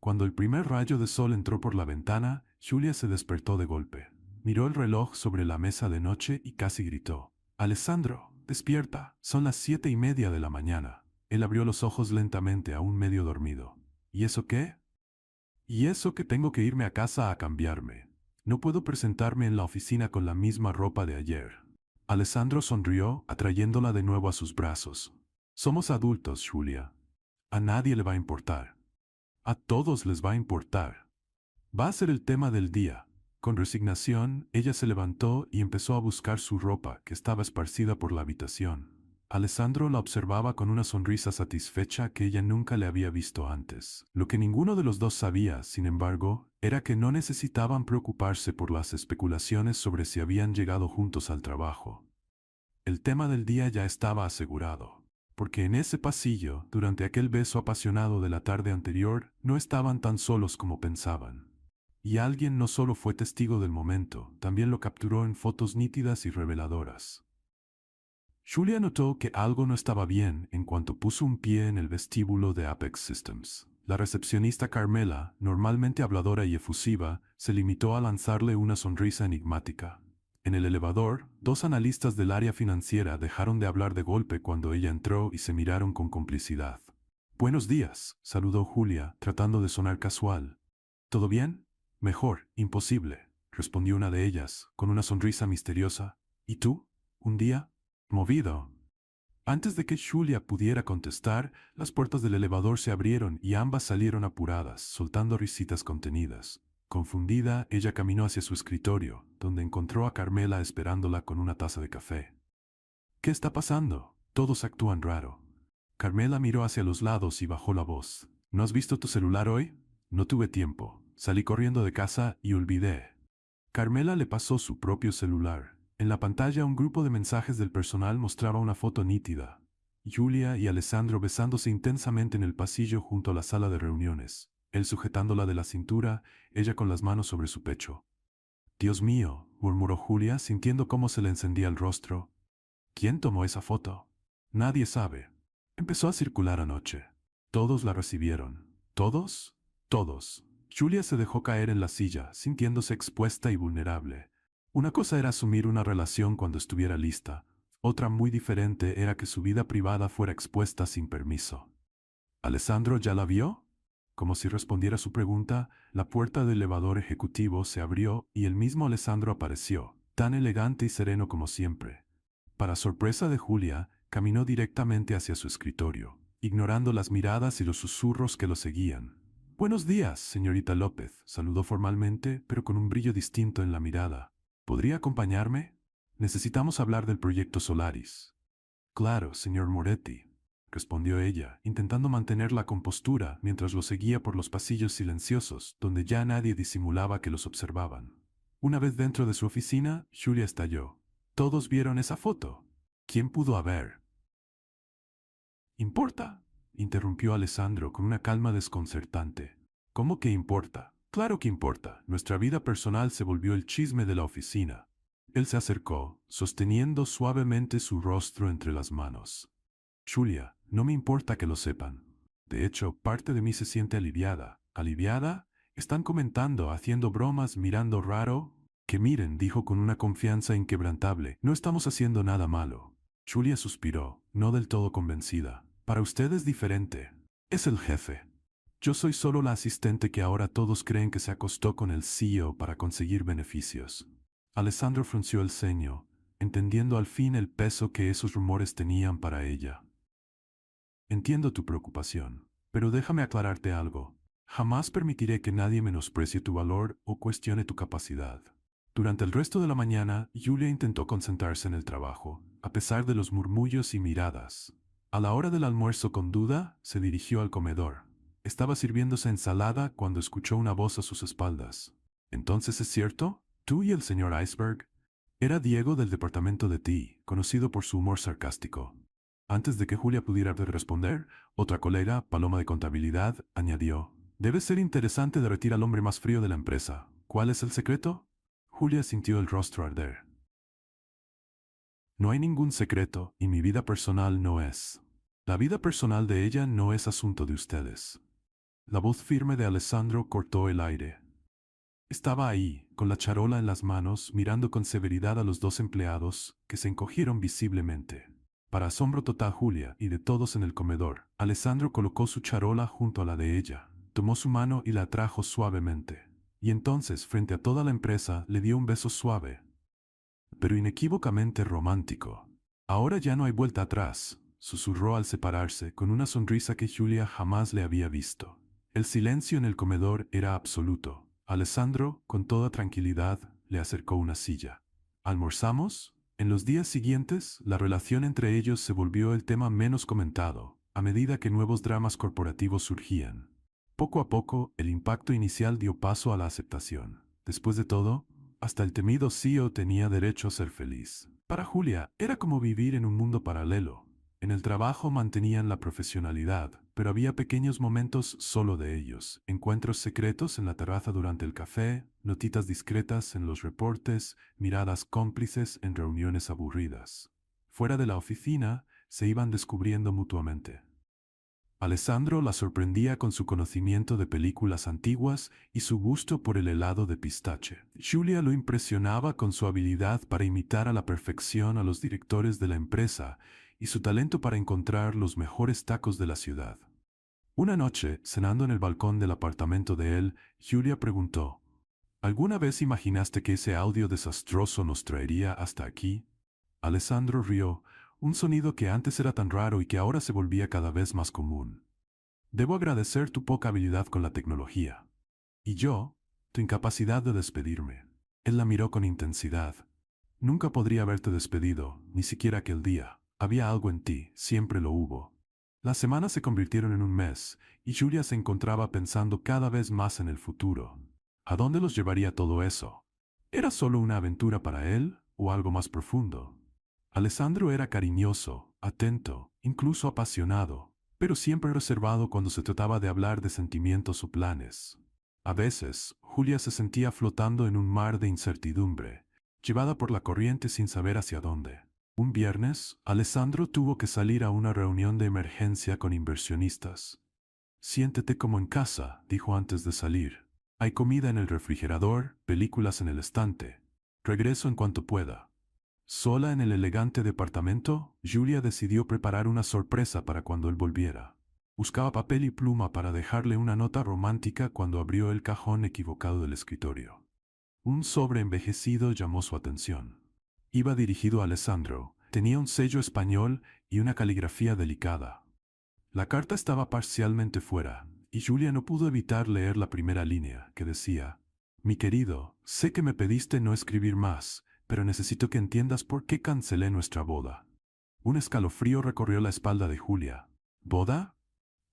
Cuando el primer rayo de sol entró por la ventana, Julia se despertó de golpe. Miró el reloj sobre la mesa de noche y casi gritó. «Alessandro, despierta, son las 7:30 de la mañana». Él abrió los ojos lentamente, aún medio dormido. «¿Y eso qué?» «Y eso que tengo que irme a casa a cambiarme. No puedo presentarme en la oficina con la misma ropa de ayer». Alessandro sonrió, atrayéndola de nuevo a sus brazos. «Somos adultos, Julia. A nadie le va a importar. A todos les va a importar. Va a ser el tema del día». Con resignación, ella se levantó y empezó a buscar su ropa, que estaba esparcida por la habitación. Alessandro la observaba con una sonrisa satisfecha que ella nunca le había visto antes. Lo que ninguno de los dos sabía, sin embargo, era que no necesitaban preocuparse por las especulaciones sobre si habían llegado juntos al trabajo. El tema del día ya estaba asegurado, porque en ese pasillo, durante aquel beso apasionado de la tarde anterior, no estaban tan solos como pensaban. Y alguien no solo fue testigo del momento, también lo capturó en fotos nítidas y reveladoras. Julia notó que algo no estaba bien en cuanto puso un pie en el vestíbulo de Apex Systems. La recepcionista Carmela, normalmente habladora y efusiva, se limitó a lanzarle una sonrisa enigmática. En el elevador, dos analistas del área financiera dejaron de hablar de golpe cuando ella entró y se miraron con complicidad. «Buenos días», saludó Julia, tratando de sonar casual. «¿Todo bien?» «Mejor, imposible», respondió una de ellas, con una sonrisa misteriosa. «¿Y tú? ¿Un día?» «Movido». Antes de que Julia pudiera contestar, las puertas del elevador se abrieron y ambas salieron apuradas, soltando risitas contenidas. Confundida, ella caminó hacia su escritorio, donde encontró a Carmela esperándola con una taza de café. «¿Qué está pasando? Todos actúan raro». Carmela miró hacia los lados y bajó la voz. «¿No has visto tu celular hoy?» «No tuve tiempo. Salí corriendo de casa y olvidé». Carmela le pasó su propio celular. En la pantalla un grupo de mensajes del personal mostraba una foto nítida. Julia y Alessandro besándose intensamente en el pasillo junto a la sala de reuniones, él sujetándola de la cintura, ella con las manos sobre su pecho. «Dios mío», murmuró Julia, sintiendo cómo se le encendía el rostro. «¿Quién tomó esa foto?» «Nadie sabe. Empezó a circular anoche. Todos la recibieron». «¿Todos?» «Todos». Julia se dejó caer en la silla, sintiéndose expuesta y vulnerable. Una cosa era asumir una relación cuando estuviera lista. Otra muy diferente era que su vida privada fuera expuesta sin permiso. «¿Alessandro ya la vio?» Como si respondiera a su pregunta, la puerta del elevador ejecutivo se abrió y el mismo Alessandro apareció, tan elegante y sereno como siempre. Para sorpresa de Julia, caminó directamente hacia su escritorio, ignorando las miradas y los susurros que lo seguían. «Buenos días, señorita López», saludó formalmente, pero con un brillo distinto en la mirada. «¿Podría acompañarme? Necesitamos hablar del proyecto Solaris». «Claro, señor Moretti», respondió ella, intentando mantener la compostura mientras lo seguía por los pasillos silenciosos, donde ya nadie disimulaba que los observaban. Una vez dentro de su oficina, Julia estalló. «¿Todos vieron esa foto? ¿Quién pudo haber?» «¿Importa?», interrumpió Alessandro con una calma desconcertante. «¿Cómo que importa? Claro que importa. Nuestra vida personal se volvió el chisme de la oficina». Él se acercó, sosteniendo suavemente su rostro entre las manos. «Julia, no me importa que lo sepan. De hecho, parte de mí se siente aliviada». «¿Aliviada? ¿Están comentando, haciendo bromas, mirando raro?» «Que miren», dijo con una confianza inquebrantable, «no estamos haciendo nada malo». Julia suspiró, no del todo convencida. «Para usted es diferente. Es el jefe. Yo soy solo la asistente que ahora todos creen que se acostó con el CEO para conseguir beneficios». Alessandro frunció el ceño, entendiendo al fin el peso que esos rumores tenían para ella. «Entiendo tu preocupación, pero déjame aclararte algo. Jamás permitiré que nadie menosprecie tu valor o cuestione tu capacidad». Durante el resto de la mañana, Julia intentó concentrarse en el trabajo, a pesar de los murmullos y miradas. A la hora del almuerzo, con duda, se dirigió al comedor. Estaba sirviéndose ensalada cuando escuchó una voz a sus espaldas. «¿Entonces es cierto? ¿Tú y el señor Iceberg?» Era Diego del departamento de TI, conocido por su humor sarcástico. Antes de que Julia pudiera responder, otra colega, Paloma de Contabilidad, añadió: «Debe ser interesante derretir al hombre más frío de la empresa. ¿Cuál es el secreto?» Julia sintió el rostro arder. «No hay ningún secreto, y mi vida personal no es. La vida personal de ella no es asunto de ustedes». La voz firme de Alessandro cortó el aire. Estaba ahí, con la charola en las manos, mirando con severidad a los dos empleados, que se encogieron visiblemente. Para asombro total Julia y de todos en el comedor, Alessandro colocó su charola junto a la de ella, tomó su mano y la atrajo suavemente. Y entonces, frente a toda la empresa, le dio un beso suave, pero inequívocamente romántico. «Ahora ya no hay vuelta atrás», susurró al separarse, con una sonrisa que Julia jamás le había visto. El silencio en el comedor era absoluto. Alessandro, con toda tranquilidad, le acercó una silla. «¿Almorzamos?» En los días siguientes, la relación entre ellos se volvió el tema menos comentado, a medida que nuevos dramas corporativos surgían. Poco a poco, el impacto inicial dio paso a la aceptación. Después de todo, hasta el temido CEO tenía derecho a ser feliz. Para Julia, era como vivir en un mundo paralelo. En el trabajo mantenían la profesionalidad, pero había pequeños momentos solo de ellos, encuentros secretos en la terraza durante el café, notitas discretas en los reportes, miradas cómplices en reuniones aburridas. Fuera de la oficina, se iban descubriendo mutuamente. Alessandro la sorprendía con su conocimiento de películas antiguas y su gusto por el helado de pistache. Julia lo impresionaba con su habilidad para imitar a la perfección a los directores de la empresa y su talento para encontrar los mejores tacos de la ciudad. Una noche, cenando en el balcón del apartamento de él, Julia preguntó: ¿Alguna vez imaginaste que ese audio desastroso nos traería hasta aquí? Alessandro rió, un sonido que antes era tan raro y que ahora se volvía cada vez más común. Debo agradecer tu poca habilidad con la tecnología. Y yo, tu incapacidad de despedirme. Él la miró con intensidad. Nunca podría haberte despedido, ni siquiera aquel día. Había algo en ti, siempre lo hubo. Las semanas se convirtieron en un mes, y Julia se encontraba pensando cada vez más en el futuro. ¿A dónde los llevaría todo eso? ¿Era solo una aventura para él, o algo más profundo? Alessandro era cariñoso, atento, incluso apasionado, pero siempre reservado cuando se trataba de hablar de sentimientos o planes. A veces, Julia se sentía flotando en un mar de incertidumbre, llevada por la corriente sin saber hacia dónde. Un viernes, Alessandro tuvo que salir a una reunión de emergencia con inversionistas. Siéntete como en casa, dijo antes de salir. Hay comida en el refrigerador, películas en el estante. Regreso en cuanto pueda. Sola en el elegante departamento, Julia decidió preparar una sorpresa para cuando él volviera. Buscaba papel y pluma para dejarle una nota romántica cuando abrió el cajón equivocado del escritorio. Un sobre envejecido llamó su atención. Iba dirigido a Alessandro, tenía un sello español y una caligrafía delicada. La carta estaba parcialmente fuera, y Julia no pudo evitar leer la primera línea, que decía: Mi querido, sé que me pediste no escribir más, pero necesito que entiendas por qué cancelé nuestra boda. Un escalofrío recorrió la espalda de Julia. ¿Boda?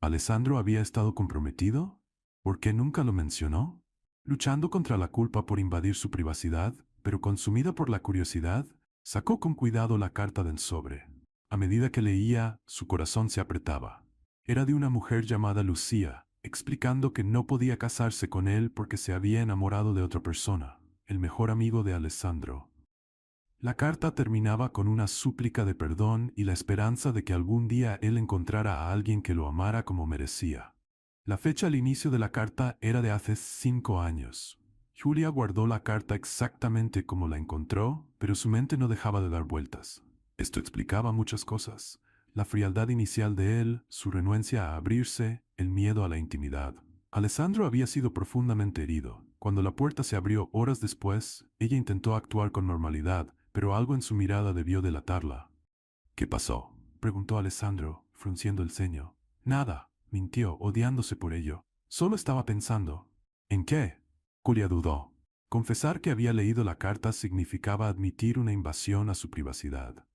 ¿Alessandro había estado comprometido? ¿Por qué nunca lo mencionó? Luchando contra la culpa por invadir su privacidad, pero consumida por la curiosidad, sacó con cuidado la carta del sobre. A medida que leía, su corazón se apretaba. Era de una mujer llamada Lucía, explicando que no podía casarse con él porque se había enamorado de otra persona, el mejor amigo de Alessandro. La carta terminaba con una súplica de perdón y la esperanza de que algún día él encontrara a alguien que lo amara como merecía. La fecha al inicio de la carta era de hace 5 años. Julia guardó la carta exactamente como la encontró, pero su mente no dejaba de dar vueltas. Esto explicaba muchas cosas: la frialdad inicial de él, su renuencia a abrirse, el miedo a la intimidad. Alessandro había sido profundamente herido. Cuando la puerta se abrió horas después, ella intentó actuar con normalidad, pero algo en su mirada debió delatarla. ¿Qué pasó?, preguntó Alessandro, frunciendo el ceño. Nada, mintió, odiándose por ello. Solo estaba pensando. ¿En qué? Julia dudó. Confesar que había leído la carta significaba admitir una invasión a su privacidad.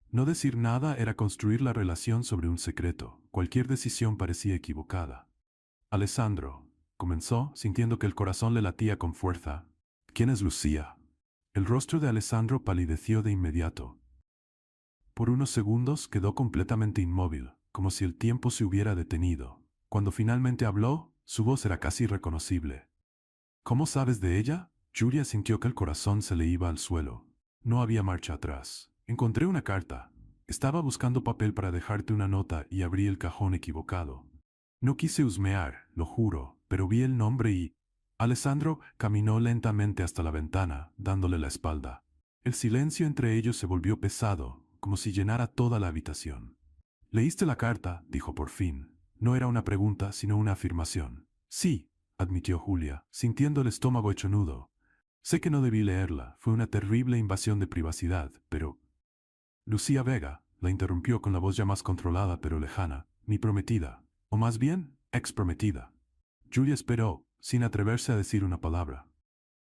No decir nada era construir la relación sobre un secreto. Cualquier decisión parecía equivocada. Alessandro, comenzó, sintiendo que el corazón le latía con fuerza. ¿Quién es Lucía? El rostro de Alessandro palideció de inmediato. Por unos segundos quedó completamente inmóvil, como si el tiempo se hubiera detenido. Cuando finalmente habló, su voz era casi irreconocible. ¿Cómo sabes de ella? Julia sintió que el corazón se le iba al suelo. No había marcha atrás. Encontré una carta. Estaba buscando papel para dejarte una nota y abrí el cajón equivocado. No quise husmear, lo juro, pero vi el nombre y... Alessandro caminó lentamente hasta la ventana, dándole la espalda. El silencio entre ellos se volvió pesado, como si llenara toda la habitación. «¿Leíste la carta?», dijo por fin. No era una pregunta, sino una afirmación. «Sí», admitió Julia, sintiendo el estómago hecho nudo. «Sé que no debí leerla, fue una terrible invasión de privacidad, pero...» Lucía Vega, la interrumpió con la voz ya más controlada pero lejana. «Mi prometida, o más bien, ex prometida». Julia esperó, sin atreverse a decir una palabra.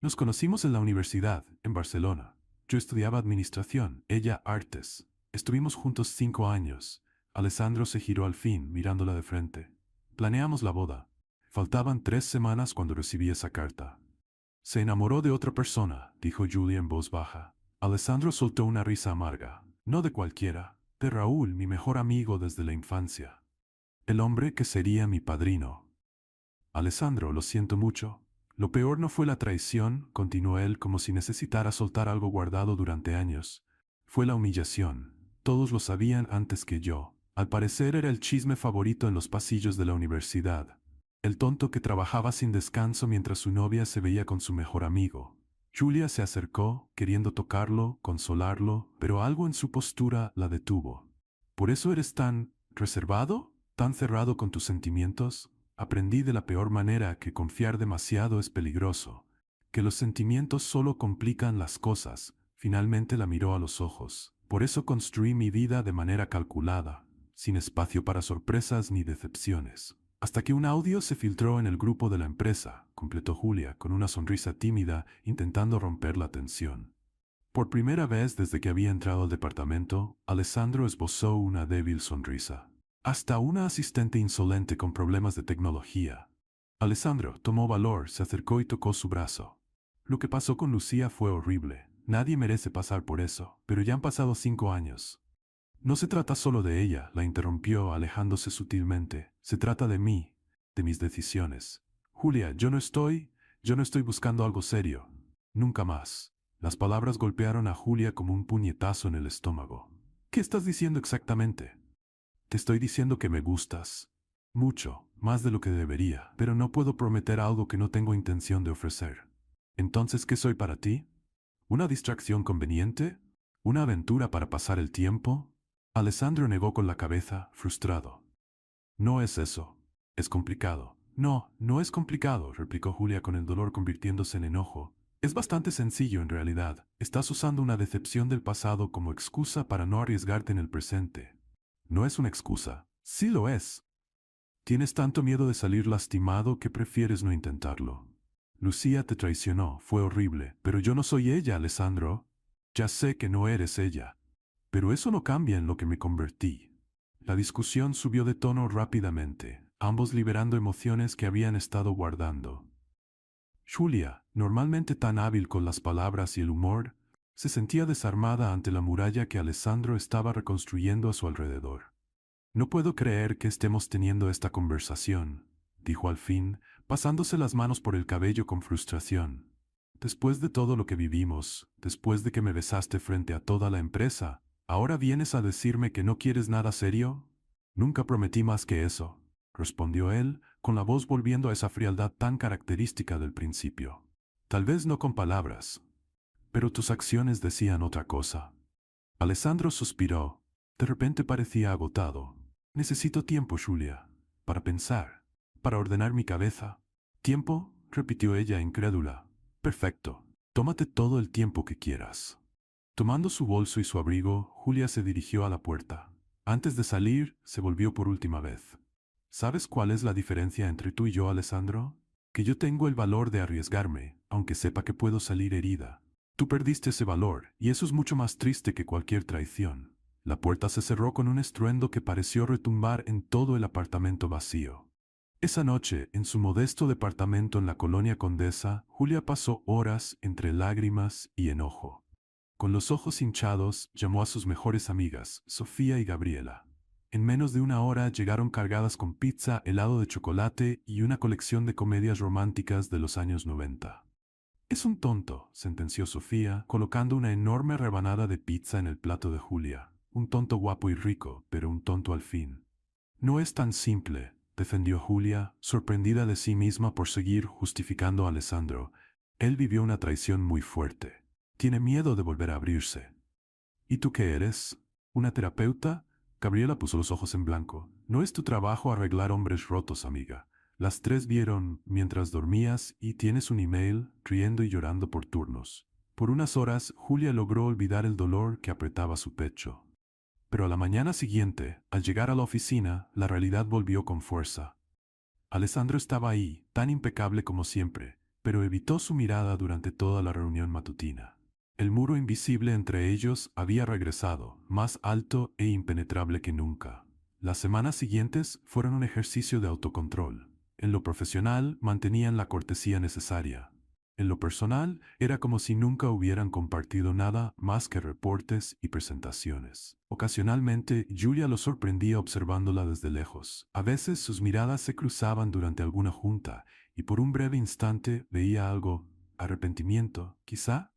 «Nos conocimos en la universidad, en Barcelona. Yo estudiaba administración, ella artes. Estuvimos juntos 5 años». Alessandro se giró al fin, mirándola de frente. «Planeamos la boda. Faltaban 3 semanas cuando recibí esa carta». «Se enamoró de otra persona», dijo Julia en voz baja. Alessandro soltó una risa amarga. «No de cualquiera, de Raúl, mi mejor amigo desde la infancia. El hombre que sería mi padrino». «Alessandro, lo siento mucho. Lo peor no fue la traición», continuó él como si necesitara soltar algo guardado durante años. «Fue la humillación. Todos lo sabían antes que yo. Al parecer era el chisme favorito en los pasillos de la universidad. El tonto que trabajaba sin descanso mientras su novia se veía con su mejor amigo. Julia se acercó, queriendo tocarlo, consolarlo, pero algo en su postura la detuvo. ¿Por eso eres tan reservado? ¿Tan cerrado con tus sentimientos? Aprendí de la peor manera que confiar demasiado es peligroso, que los sentimientos solo complican las cosas. Finalmente la miró a los ojos. Por eso construí mi vida de manera calculada, sin espacio para sorpresas ni decepciones. Hasta que un audio se filtró en el grupo de la empresa, completó Julia con una sonrisa tímida, intentando romper la tensión. Por primera vez desde que había entrado al departamento, Alessandro esbozó una débil sonrisa. Hasta una asistente insolente con problemas de tecnología. Alessandro tomó valor, se acercó y tocó su brazo. Lo que pasó con Lucía fue horrible. Nadie merece pasar por eso, pero ya han pasado 5 años. No se trata solo de ella, la interrumpió, alejándose sutilmente. Se trata de mí, de mis decisiones. Julia, yo no estoy buscando algo serio. Nunca más. Las palabras golpearon a Julia como un puñetazo en el estómago. ¿Qué estás diciendo exactamente? Te estoy diciendo que me gustas. Mucho, más de lo que debería, pero no puedo prometer algo que no tengo intención de ofrecer. Entonces, ¿qué soy para ti? ¿Una distracción conveniente? ¿Una aventura para pasar el tiempo? Alessandro negó con la cabeza, frustrado. No es eso. Es complicado. No, no es complicado, replicó Julia con el dolor convirtiéndose en enojo. Es bastante sencillo en realidad. Estás usando una decepción del pasado como excusa para no arriesgarte en el presente. No es una excusa. Sí lo es. Tienes tanto miedo de salir lastimado que prefieres no intentarlo. Lucía te traicionó, fue horrible, pero yo no soy ella, Alessandro. Ya sé que no eres ella. Pero eso no cambia en lo que me convertí. La discusión subió de tono rápidamente, ambos liberando emociones que habían estado guardando. Julia, normalmente tan hábil con las palabras y el humor, se sentía desarmada ante la muralla que Alessandro estaba reconstruyendo a su alrededor. No puedo creer que estemos teniendo esta conversación, dijo al fin, pasándose las manos por el cabello con frustración. Después de todo lo que vivimos, después de que me besaste frente a toda la empresa, ¿ahora vienes a decirme que no quieres nada serio? Nunca prometí más que eso, respondió él, con la voz volviendo a esa frialdad tan característica del principio. Tal vez no con palabras, pero tus acciones decían otra cosa. Alessandro suspiró. De repente parecía agotado. Necesito tiempo, Julia, para pensar, para ordenar mi cabeza. ¿Tiempo? Repitió ella incrédula. Perfecto. Tómate todo el tiempo que quieras. Tomando su bolso y su abrigo, Julia se dirigió a la puerta. Antes de salir, se volvió por última vez. ¿Sabes cuál es la diferencia entre tú y yo, Alessandro? Que yo tengo el valor de arriesgarme, aunque sepa que puedo salir herida. Tú perdiste ese valor, y eso es mucho más triste que cualquier traición. La puerta se cerró con un estruendo que pareció retumbar en todo el apartamento vacío. Esa noche, en su modesto departamento en la colonia Condesa, Julia pasó horas entre lágrimas y enojo. Con los ojos hinchados, llamó a sus mejores amigas, Sofía y Gabriela. En menos de una hora llegaron cargadas con pizza, helado de chocolate y una colección de comedias románticas de los años 90. Es un tonto, sentenció Sofía, colocando una enorme rebanada de pizza en el plato de Julia. Un tonto guapo y rico, pero un tonto al fin. No es tan simple, defendió Julia, sorprendida de sí misma por seguir justificando a Alessandro. Él vivió una traición muy fuerte. Tiene miedo de volver a abrirse. ¿Y tú qué eres? ¿Una terapeuta? Gabriela puso los ojos en blanco. No es tu trabajo arreglar hombres rotos, amiga. Las tres vieron mientras dormías y tienes un email riendo y llorando por turnos. Por unas horas, Julia logró olvidar el dolor que apretaba su pecho. Pero a la mañana siguiente, al llegar a la oficina, la realidad volvió con fuerza. Alessandro estaba ahí, tan impecable como siempre, pero evitó su mirada durante toda la reunión matutina. El muro invisible entre ellos había regresado, más alto e impenetrable que nunca. Las semanas siguientes fueron un ejercicio de autocontrol. En lo profesional mantenían la cortesía necesaria. En lo personal era como si nunca hubieran compartido nada más que reportes y presentaciones. Ocasionalmente, Julia lo sorprendía observándola desde lejos. A veces sus miradas se cruzaban durante alguna junta y por un breve instante veía algo, arrepentimiento, quizá,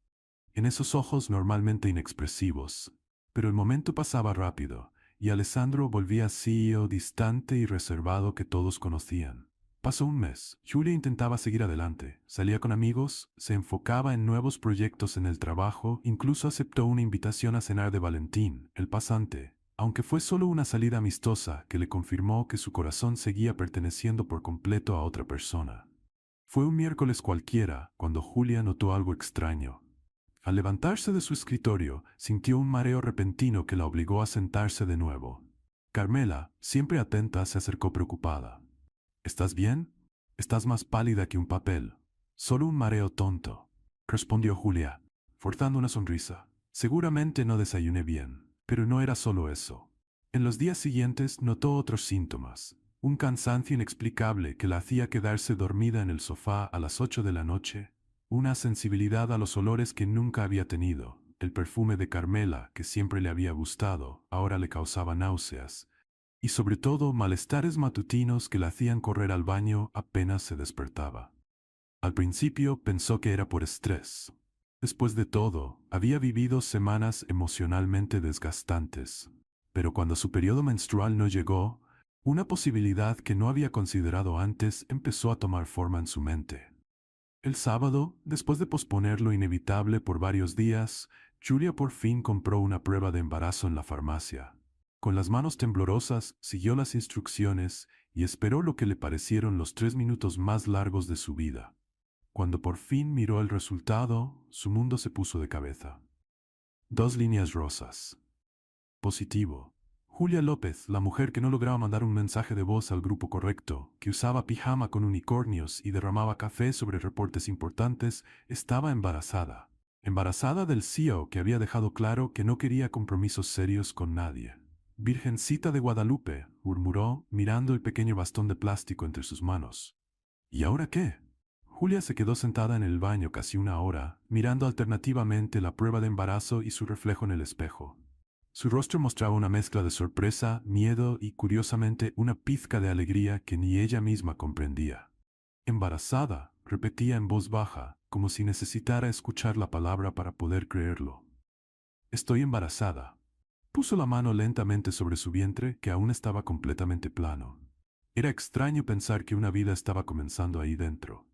en esos ojos normalmente inexpresivos. Pero el momento pasaba rápido, y Alessandro volvía CEO distante y reservado que todos conocían. Pasó un mes. Julia intentaba seguir adelante. Salía con amigos, se enfocaba en nuevos proyectos en el trabajo, incluso aceptó una invitación a cenar de Valentín, el pasante, aunque fue solo una salida amistosa que le confirmó que su corazón seguía perteneciendo por completo a otra persona. Fue un miércoles cualquiera cuando Julia notó algo extraño. Al levantarse de su escritorio, sintió un mareo repentino que la obligó a sentarse de nuevo. Carmela, siempre atenta, se acercó preocupada. ¿Estás bien? Estás más pálida que un papel. Solo un mareo tonto, respondió Julia, forzando una sonrisa. Seguramente no desayuné bien, pero no era solo eso. En los días siguientes notó otros síntomas. Un cansancio inexplicable que la hacía quedarse dormida en el sofá a las 8 de la noche, una sensibilidad a los olores que nunca había tenido. El perfume de Carmela, que siempre le había gustado, ahora le causaba náuseas, y sobre todo malestares matutinos que la hacían correr al baño apenas se despertaba. Al principio pensó que era por estrés. Después de todo, había vivido semanas emocionalmente desgastantes. Pero cuando su periodo menstrual no llegó, una posibilidad que no había considerado antes empezó a tomar forma en su mente. El sábado, después de posponer lo inevitable por varios días, Julia por fin compró una prueba de embarazo en la farmacia. Con las manos temblorosas, siguió las instrucciones y esperó lo que le parecieron los 3 minutos más largos de su vida. Cuando por fin miró el resultado, su mundo se puso de cabeza. 2 líneas rosas. Positivo. Julia López, la mujer que no lograba mandar un mensaje de voz al grupo correcto, que usaba pijama con unicornios y derramaba café sobre reportes importantes, estaba embarazada. Embarazada del CEO que había dejado claro que no quería compromisos serios con nadie. Virgencita de Guadalupe, murmuró, mirando el pequeño bastón de plástico entre sus manos. ¿Y ahora qué? Julia se quedó sentada en el baño casi una hora, mirando alternativamente la prueba de embarazo y su reflejo en el espejo. Su rostro mostraba una mezcla de sorpresa, miedo y, curiosamente, una pizca de alegría que ni ella misma comprendía. Embarazada, repetía en voz baja, como si necesitara escuchar la palabra para poder creerlo. Estoy embarazada. Puso la mano lentamente sobre su vientre, que aún estaba completamente plano. Era extraño pensar que una vida estaba comenzando ahí dentro.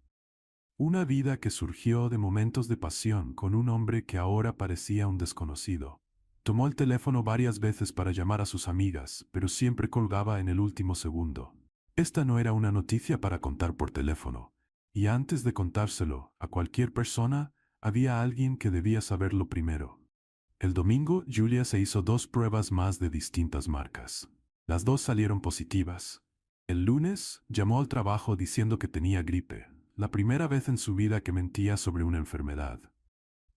Una vida que surgió de momentos de pasión con un hombre que ahora parecía un desconocido. Tomó el teléfono varias veces para llamar a sus amigas, pero siempre colgaba en el último segundo. Esta no era una noticia para contar por teléfono, y antes de contárselo a cualquier persona, había alguien que debía saberlo primero. El domingo, Julia se hizo 2 pruebas más de distintas marcas. Las 2 salieron positivas. El lunes, llamó al trabajo diciendo que tenía gripe, la primera vez en su vida que mentía sobre una enfermedad.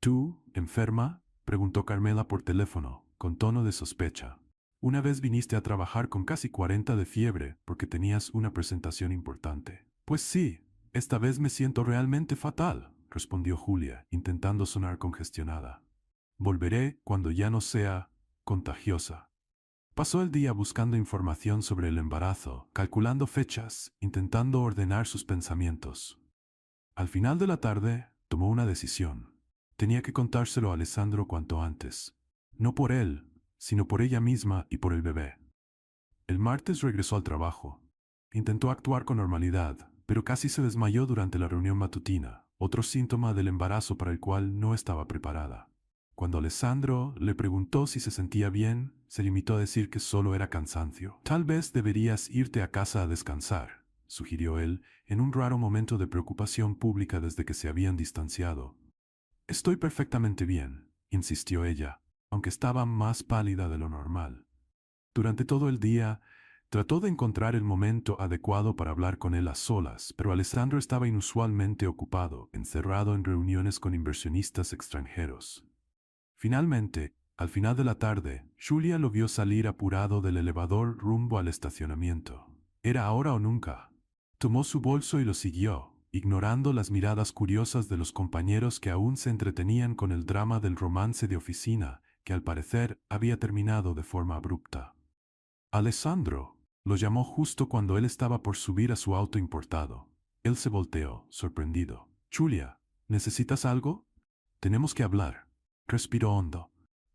¿Tú, enferma?, preguntó Carmela por teléfono, con tono de sospecha. Una vez viniste a trabajar con casi 40 de fiebre porque tenías una presentación importante. Pues sí, esta vez me siento realmente fatal, respondió Julia, intentando sonar congestionada. Volveré cuando ya no sea contagiosa. Pasó el día buscando información sobre el embarazo, calculando fechas, intentando ordenar sus pensamientos. Al final de la tarde, tomó una decisión. Tenía que contárselo a Alessandro cuanto antes. No por él, sino por ella misma y por el bebé. El martes regresó al trabajo. Intentó actuar con normalidad, pero casi se desmayó durante la reunión matutina, otro síntoma del embarazo para el cual no estaba preparada. Cuando Alessandro le preguntó si se sentía bien, se limitó a decir que solo era cansancio. Tal vez deberías irte a casa a descansar, sugirió él, en un raro momento de preocupación pública desde que se habían distanciado. Estoy perfectamente bien, insistió ella, aunque estaba más pálida de lo normal. Durante todo el día, trató de encontrar el momento adecuado para hablar con él a solas, pero Alessandro estaba inusualmente ocupado, encerrado en reuniones con inversionistas extranjeros. Finalmente, al final de la tarde, Julia lo vio salir apurado del elevador rumbo al estacionamiento. Era ahora o nunca. Tomó su bolso y lo siguió, ignorando las miradas curiosas de los compañeros que aún se entretenían con el drama del romance de oficina, que al parecer había terminado de forma abrupta. Alessandro lo llamó justo cuando él estaba por subir a su auto importado. Él se volteó, sorprendido. «Julia, ¿necesitas algo? Tenemos que hablar». Respiró hondo.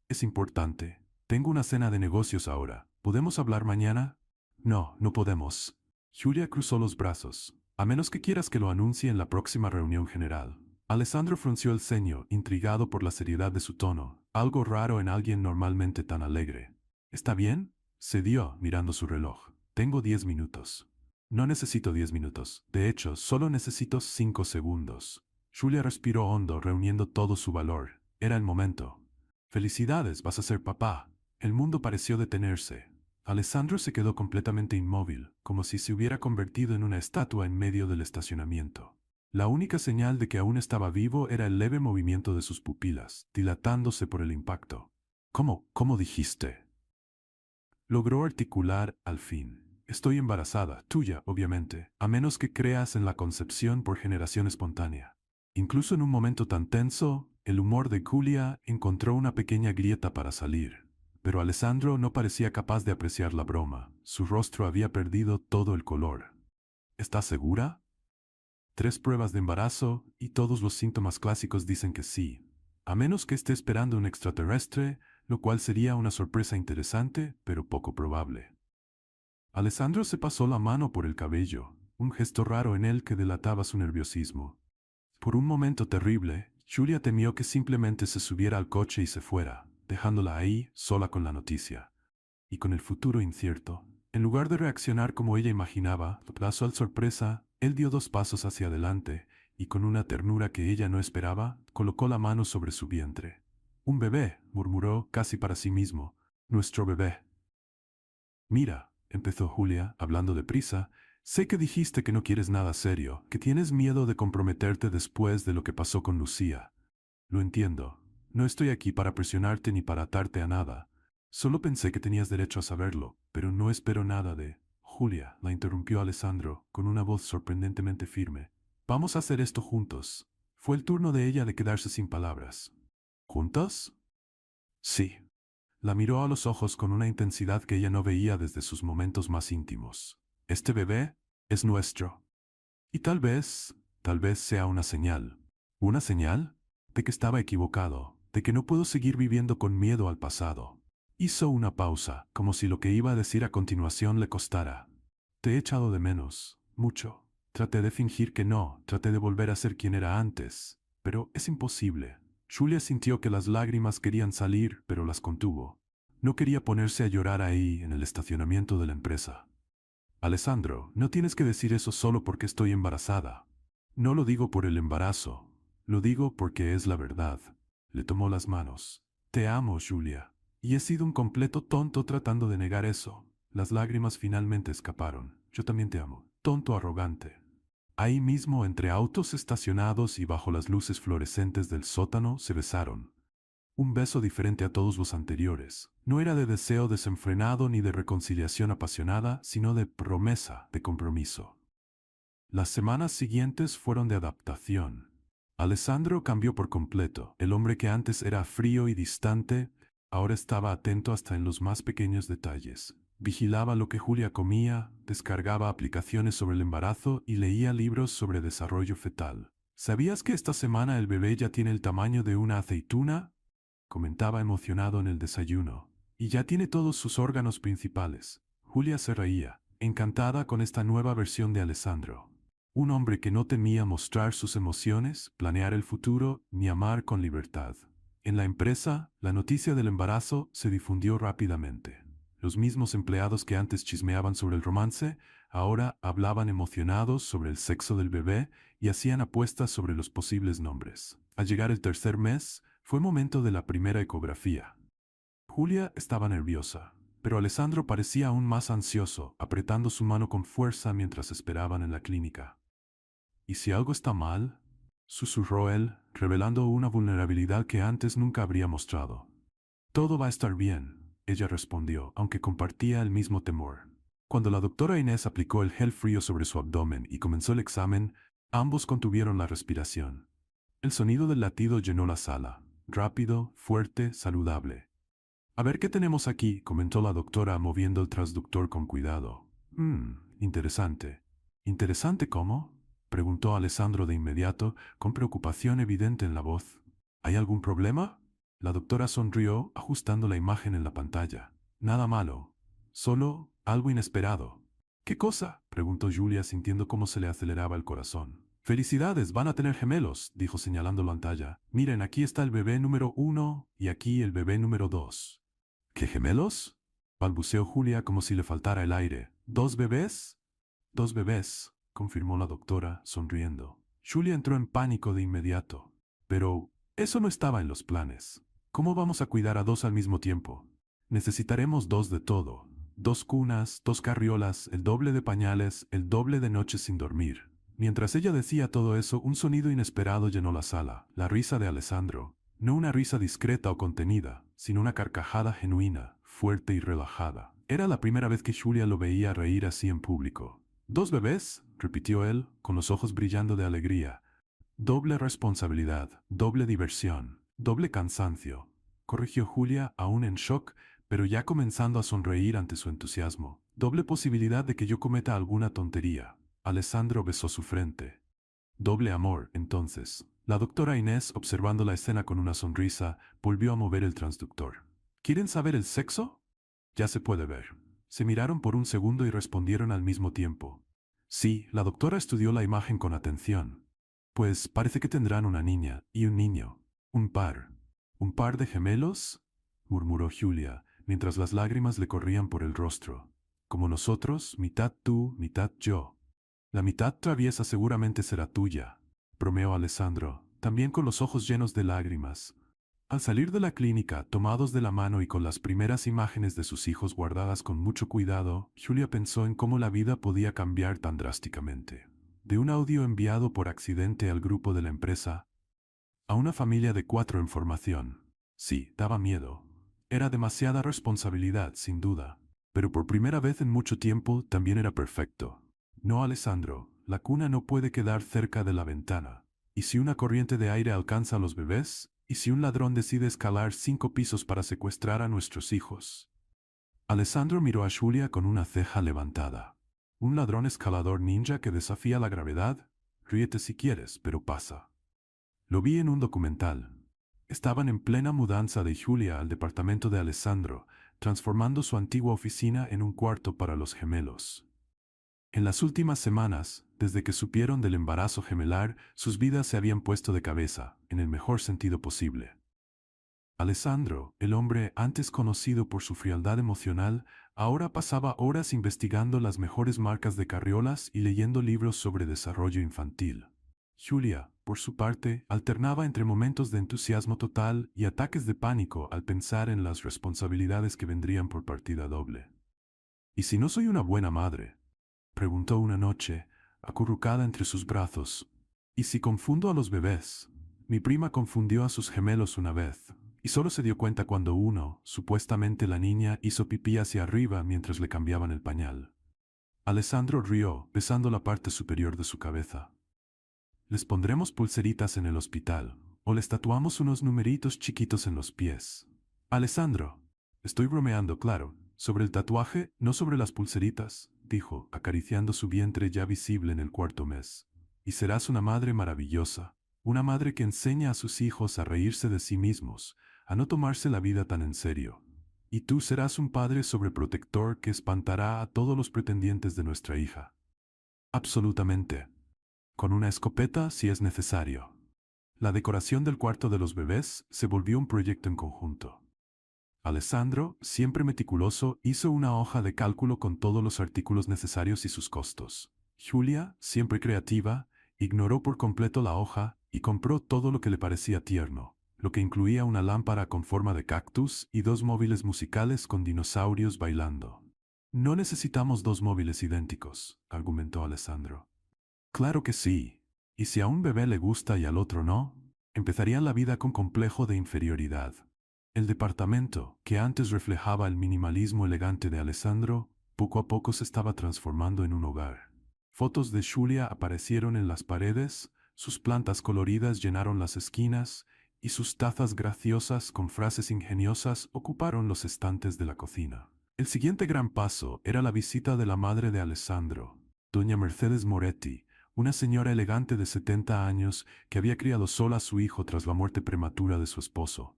«Es importante. Tengo una cena de negocios ahora. ¿Podemos hablar mañana? No, no podemos. Julia cruzó los brazos. A menos que quieras que lo anuncie en la próxima reunión general. Alessandro frunció el ceño, intrigado por la seriedad de su tono, algo raro en alguien normalmente tan alegre. ¿Está bien? Cedió, mirando su reloj. Tengo 10 minutos. No necesito 10 minutos. De hecho, solo necesito 5 segundos. Julia respiró hondo, reuniendo todo su valor. Era el momento. Felicidades, vas a ser papá. El mundo pareció detenerse. Alessandro se quedó completamente inmóvil, como si se hubiera convertido en una estatua en medio del estacionamiento. La única señal de que aún estaba vivo era el leve movimiento de sus pupilas, dilatándose por el impacto. ¿Cómo dijiste? Logró articular al fin. Estoy embarazada, tuya, obviamente, a menos que creas en la concepción por generación espontánea. Incluso en un momento tan tenso, el humor de Julia encontró una pequeña grieta para salir. Pero Alessandro no parecía capaz de apreciar la broma. Su rostro había perdido todo el color. ¿Estás segura? 3 pruebas de embarazo y todos los síntomas clásicos dicen que sí. A menos que esté esperando un extraterrestre, lo cual sería una sorpresa interesante, pero poco probable. Alessandro se pasó la mano por el cabello, un gesto raro en él que delataba su nerviosismo. Por un momento terrible, Julia temió que simplemente se subiera al coche y se fuera, dejándola ahí, sola con la noticia. Y con el futuro incierto. En lugar de reaccionar como ella imaginaba, casual sorpresa, él dio 2 pasos hacia adelante, y con una ternura que ella no esperaba, colocó la mano sobre su vientre. «Un bebé», murmuró casi para sí mismo. «Nuestro bebé». «Mira», empezó Julia, hablando deprisa, «sé que dijiste que no quieres nada serio, que tienes miedo de comprometerte después de lo que pasó con Lucía. Lo entiendo. No estoy aquí para presionarte ni para atarte a nada. Solo pensé que tenías derecho a saberlo, pero no espero nada de...» «Julia», la interrumpió Alessandro, con una voz sorprendentemente firme. «Vamos a hacer esto juntos». Fue el turno de ella de quedarse sin palabras. ¿Juntos? Sí. La miró a los ojos con una intensidad que ella no veía desde sus momentos más íntimos. «Este bebé es nuestro. Y tal vez sea una señal». ¿Una señal? De que estaba equivocado, de que no puedo seguir viviendo con miedo al pasado. Hizo una pausa, como si lo que iba a decir a continuación le costara. «Te he echado de menos, mucho. Traté de fingir que no, traté de volver a ser quien era antes, pero es imposible». Julia sintió que las lágrimas querían salir, pero las contuvo. No quería ponerse a llorar ahí, en el estacionamiento de la empresa. «Alessandro, no tienes que decir eso solo porque estoy embarazada. No lo digo por el embarazo, lo digo porque es la verdad». Le tomó las manos. «Te amo, Julia. Y he sido un completo tonto tratando de negar eso». Las lágrimas finalmente escaparon. «Yo también te amo. Tonto arrogante». Ahí mismo, entre autos estacionados y bajo las luces fluorescentes del sótano, se besaron. Un beso diferente a todos los anteriores. No era de deseo desenfrenado ni de reconciliación apasionada, sino de promesa, de compromiso. Las semanas siguientes fueron de adaptación. Alessandro cambió por completo. El hombre que antes era frío y distante, ahora estaba atento hasta en los más pequeños detalles. Vigilaba lo que Julia comía, descargaba aplicaciones sobre el embarazo y leía libros sobre desarrollo fetal. ¿Sabías que esta semana el bebé ya tiene el tamaño de una aceituna?, comentaba emocionado en el desayuno. Y ya tiene todos sus órganos principales. Julia se reía, encantada con esta nueva versión de Alessandro. Un hombre que no temía mostrar sus emociones, planear el futuro, ni amar con libertad. En la empresa, la noticia del embarazo se difundió rápidamente. Los mismos empleados que antes chismeaban sobre el romance, ahora hablaban emocionados sobre el sexo del bebé y hacían apuestas sobre los posibles nombres. Al llegar el 3er mes, fue momento de la primera ecografía. Julia estaba nerviosa, pero Alessandro parecía aún más ansioso, apretando su mano con fuerza mientras esperaban en la clínica. «¿Y si algo está mal?», susurró él, revelando una vulnerabilidad que antes nunca habría mostrado. «Todo va a estar bien», ella respondió, aunque compartía el mismo temor. Cuando la doctora Inés aplicó el gel frío sobre su abdomen y comenzó el examen, ambos contuvieron la respiración. El sonido del latido llenó la sala, rápido, fuerte, saludable. «A ver qué tenemos aquí», comentó la doctora moviendo el transductor con cuidado. Interesante». «¿Interesante cómo?», preguntó Alessandro de inmediato, con preocupación evidente en la voz. «¿Hay algún problema?». La doctora sonrió, ajustando la imagen en la pantalla. «Nada malo. Solo algo inesperado. ¿Qué cosa?, preguntó Julia sintiendo cómo se le aceleraba el corazón. Felicidades, van a tener gemelos, dijo señalando la pantalla. Miren, aquí está el bebé número 1 y aquí el bebé número 2. ¿Qué gemelos?, balbuceó Julia como si le faltara el aire. ¿Dos bebés? Dos bebés, confirmó la doctora, sonriendo. Julia entró en pánico de inmediato. Pero eso no estaba en los planes. ¿Cómo vamos a cuidar a dos al mismo tiempo? Necesitaremos dos de todo. Dos cunas, dos carriolas, el doble de pañales, el doble de noches sin dormir. Mientras ella decía todo eso, un sonido inesperado llenó la sala, la risa de Alessandro. No una risa discreta o contenida, sino una carcajada genuina, fuerte y relajada. Era la primera vez que Julia lo veía reír así en público. ¿Dos bebés?, repitió él, con los ojos brillando de alegría. Doble responsabilidad, doble diversión, doble cansancio, corrigió Julia, aún en shock, pero ya comenzando a sonreír ante su entusiasmo. Doble posibilidad de que yo cometa alguna tontería. Alessandro besó su frente. Doble amor, entonces. La doctora Inés, observando la escena con una sonrisa, volvió a mover el transductor. ¿Quieren saber el sexo? Ya se puede ver. Se miraron por un segundo y respondieron al mismo tiempo. Sí, la doctora estudió la imagen con atención. Pues parece que tendrán una niña y un niño. Un par. ¿Un par de gemelos?, murmuró Julia, mientras las lágrimas le corrían por el rostro. Como nosotros, mitad tú, mitad yo. La mitad traviesa seguramente será tuya, bromeó Alessandro, también con los ojos llenos de lágrimas. Al salir de la clínica, tomados de la mano y con las primeras imágenes de sus hijos guardadas con mucho cuidado, Julia pensó en cómo la vida podía cambiar tan drásticamente. De un audio enviado por accidente al grupo de la empresa, a una familia de 4 en formación. Sí, daba miedo. Era demasiada responsabilidad, sin duda. Pero por primera vez en mucho tiempo también era perfecto. No, Alessandro, la cuna no puede quedar cerca de la ventana. ¿Y si una corriente de aire alcanza a los bebés? ¿Y si un ladrón decide escalar 5 pisos para secuestrar a nuestros hijos? Alessandro miró a Julia con una ceja levantada. ¿Un ladrón escalador ninja que desafía la gravedad? Ríete si quieres, pero pasa. Lo vi en un documental. Estaban en plena mudanza de Julia al departamento de Alessandro, transformando su antigua oficina en un cuarto para los gemelos. En las últimas semanas, desde que supieron del embarazo gemelar, sus vidas se habían puesto de cabeza, en el mejor sentido posible. Alessandro, el hombre antes conocido por su frialdad emocional, ahora pasaba horas investigando las mejores marcas de carriolas y leyendo libros sobre desarrollo infantil. Julia, por su parte, alternaba entre momentos de entusiasmo total y ataques de pánico al pensar en las responsabilidades que vendrían por partida doble. ¿Y si no soy una buena madre?, preguntó una noche, acurrucada entre sus brazos. ¿Y si confundo a los bebés? Mi prima confundió a sus gemelos una vez, y solo se dio cuenta cuando uno, supuestamente la niña, hizo pipí hacia arriba mientras le cambiaban el pañal. Alessandro rió, besando la parte superior de su cabeza. Les pondremos pulseritas en el hospital, o les tatuamos unos numeritos chiquitos en los pies. Alessandro, estoy bromeando, claro, sobre el tatuaje, no sobre las pulseritas, dijo, acariciando su vientre ya visible en el 4.º mes. Y serás una madre maravillosa, una madre que enseña a sus hijos a reírse de sí mismos, a no tomarse la vida tan en serio. Y tú serás un padre sobreprotector que espantará a todos los pretendientes de nuestra hija. Absolutamente. Con una escopeta si es necesario. La decoración del cuarto de los bebés se volvió un proyecto en conjunto. Alessandro, siempre meticuloso, hizo una hoja de cálculo con todos los artículos necesarios y sus costos. Julia, siempre creativa, ignoró por completo la hoja y compró todo lo que le parecía tierno, lo que incluía una lámpara con forma de cactus y 2 móviles musicales con dinosaurios bailando. No necesitamos 2 móviles idénticos, argumentó Alessandro. Claro que sí. ¿Y si a un bebé le gusta y al otro no? Empezarían la vida con complejo de inferioridad. El departamento, que antes reflejaba el minimalismo elegante de Alessandro, poco a poco se estaba transformando en un hogar. Fotos de Julia aparecieron en las paredes, sus plantas coloridas llenaron las esquinas, y sus tazas graciosas con frases ingeniosas ocuparon los estantes de la cocina. El siguiente gran paso era la visita de la madre de Alessandro, doña Mercedes Moretti, una señora elegante de 70 años que había criado sola a su hijo tras la muerte prematura de su esposo.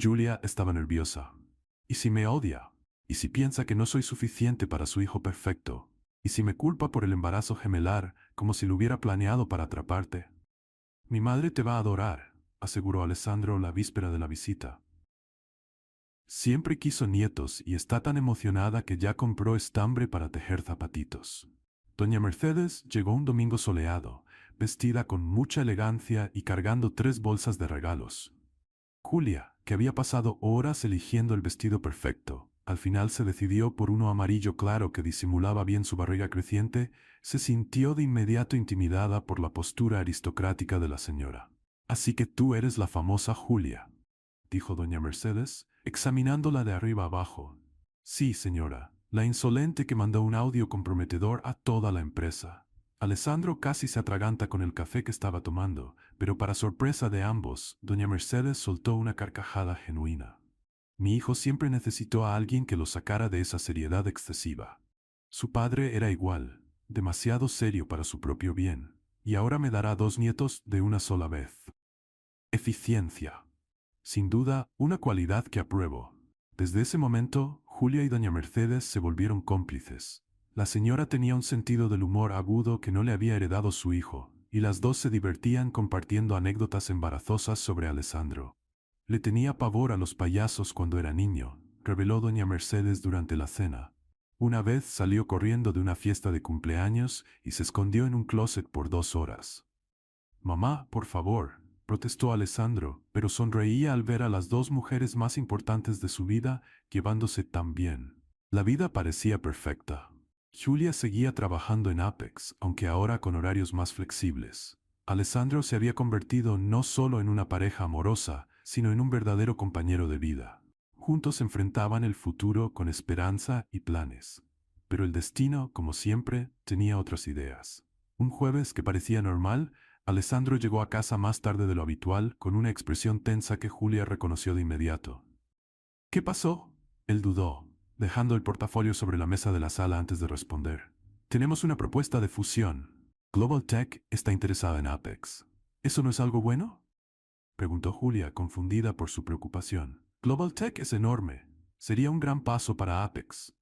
Julia estaba nerviosa. ¿Y si me odia? ¿Y si piensa que no soy suficiente para su hijo perfecto? ¿Y si me culpa por el embarazo gemelar, como si lo hubiera planeado para atraparte? Mi madre te va a adorar, aseguró Alessandro la víspera de la visita. Siempre quiso nietos y está tan emocionada que ya compró estambre para tejer zapatitos. Doña Mercedes llegó un domingo soleado, vestida con mucha elegancia y cargando 3 bolsas de regalos. Julia, que había pasado horas eligiendo el vestido perfecto, al final se decidió por uno amarillo claro que disimulaba bien su barriga creciente, se sintió de inmediato intimidada por la postura aristocrática de la señora. Así que tú eres la famosa Julia, dijo doña Mercedes, examinándola de arriba abajo. Sí, señora, la insolente que mandó un audio comprometedor a toda la empresa. Alessandro casi se atraganta con el café que estaba tomando, pero para sorpresa de ambos, doña Mercedes soltó una carcajada genuina. Mi hijo siempre necesitó a alguien que lo sacara de esa seriedad excesiva. Su padre era igual, demasiado serio para su propio bien, y ahora me dará 2 nietos de una sola vez. Eficiencia. Sin duda, una cualidad que apruebo. Desde ese momento, Julia y doña Mercedes se volvieron cómplices. La señora tenía un sentido del humor agudo que no le había heredado su hijo, y las dos se divertían compartiendo anécdotas embarazosas sobre Alessandro. Le tenía pavor a los payasos cuando era niño, reveló doña Mercedes durante la cena. Una vez salió corriendo de una fiesta de cumpleaños y se escondió en un closet por 2 horas. Mamá, por favor, protestó Alessandro, pero sonreía al ver a las 2 mujeres más importantes de su vida llevándose tan bien. La vida parecía perfecta. Julia seguía trabajando en Apex, aunque ahora con horarios más flexibles. Alessandro se había convertido no solo en una pareja amorosa, sino en un verdadero compañero de vida. Juntos enfrentaban el futuro con esperanza y planes. Pero el destino, como siempre, tenía otras ideas. Un jueves que parecía normal, Alessandro llegó a casa más tarde de lo habitual, con una expresión tensa que Julia reconoció de inmediato. ¿Qué pasó? Él dudó, dejando el portafolio sobre la mesa de la sala antes de responder. Tenemos una propuesta de fusión. Global Tech está interesada en Apex. ¿Eso no es algo bueno? Preguntó Julia, confundida por su preocupación. Global Tech es enorme. Sería un gran paso para Apex.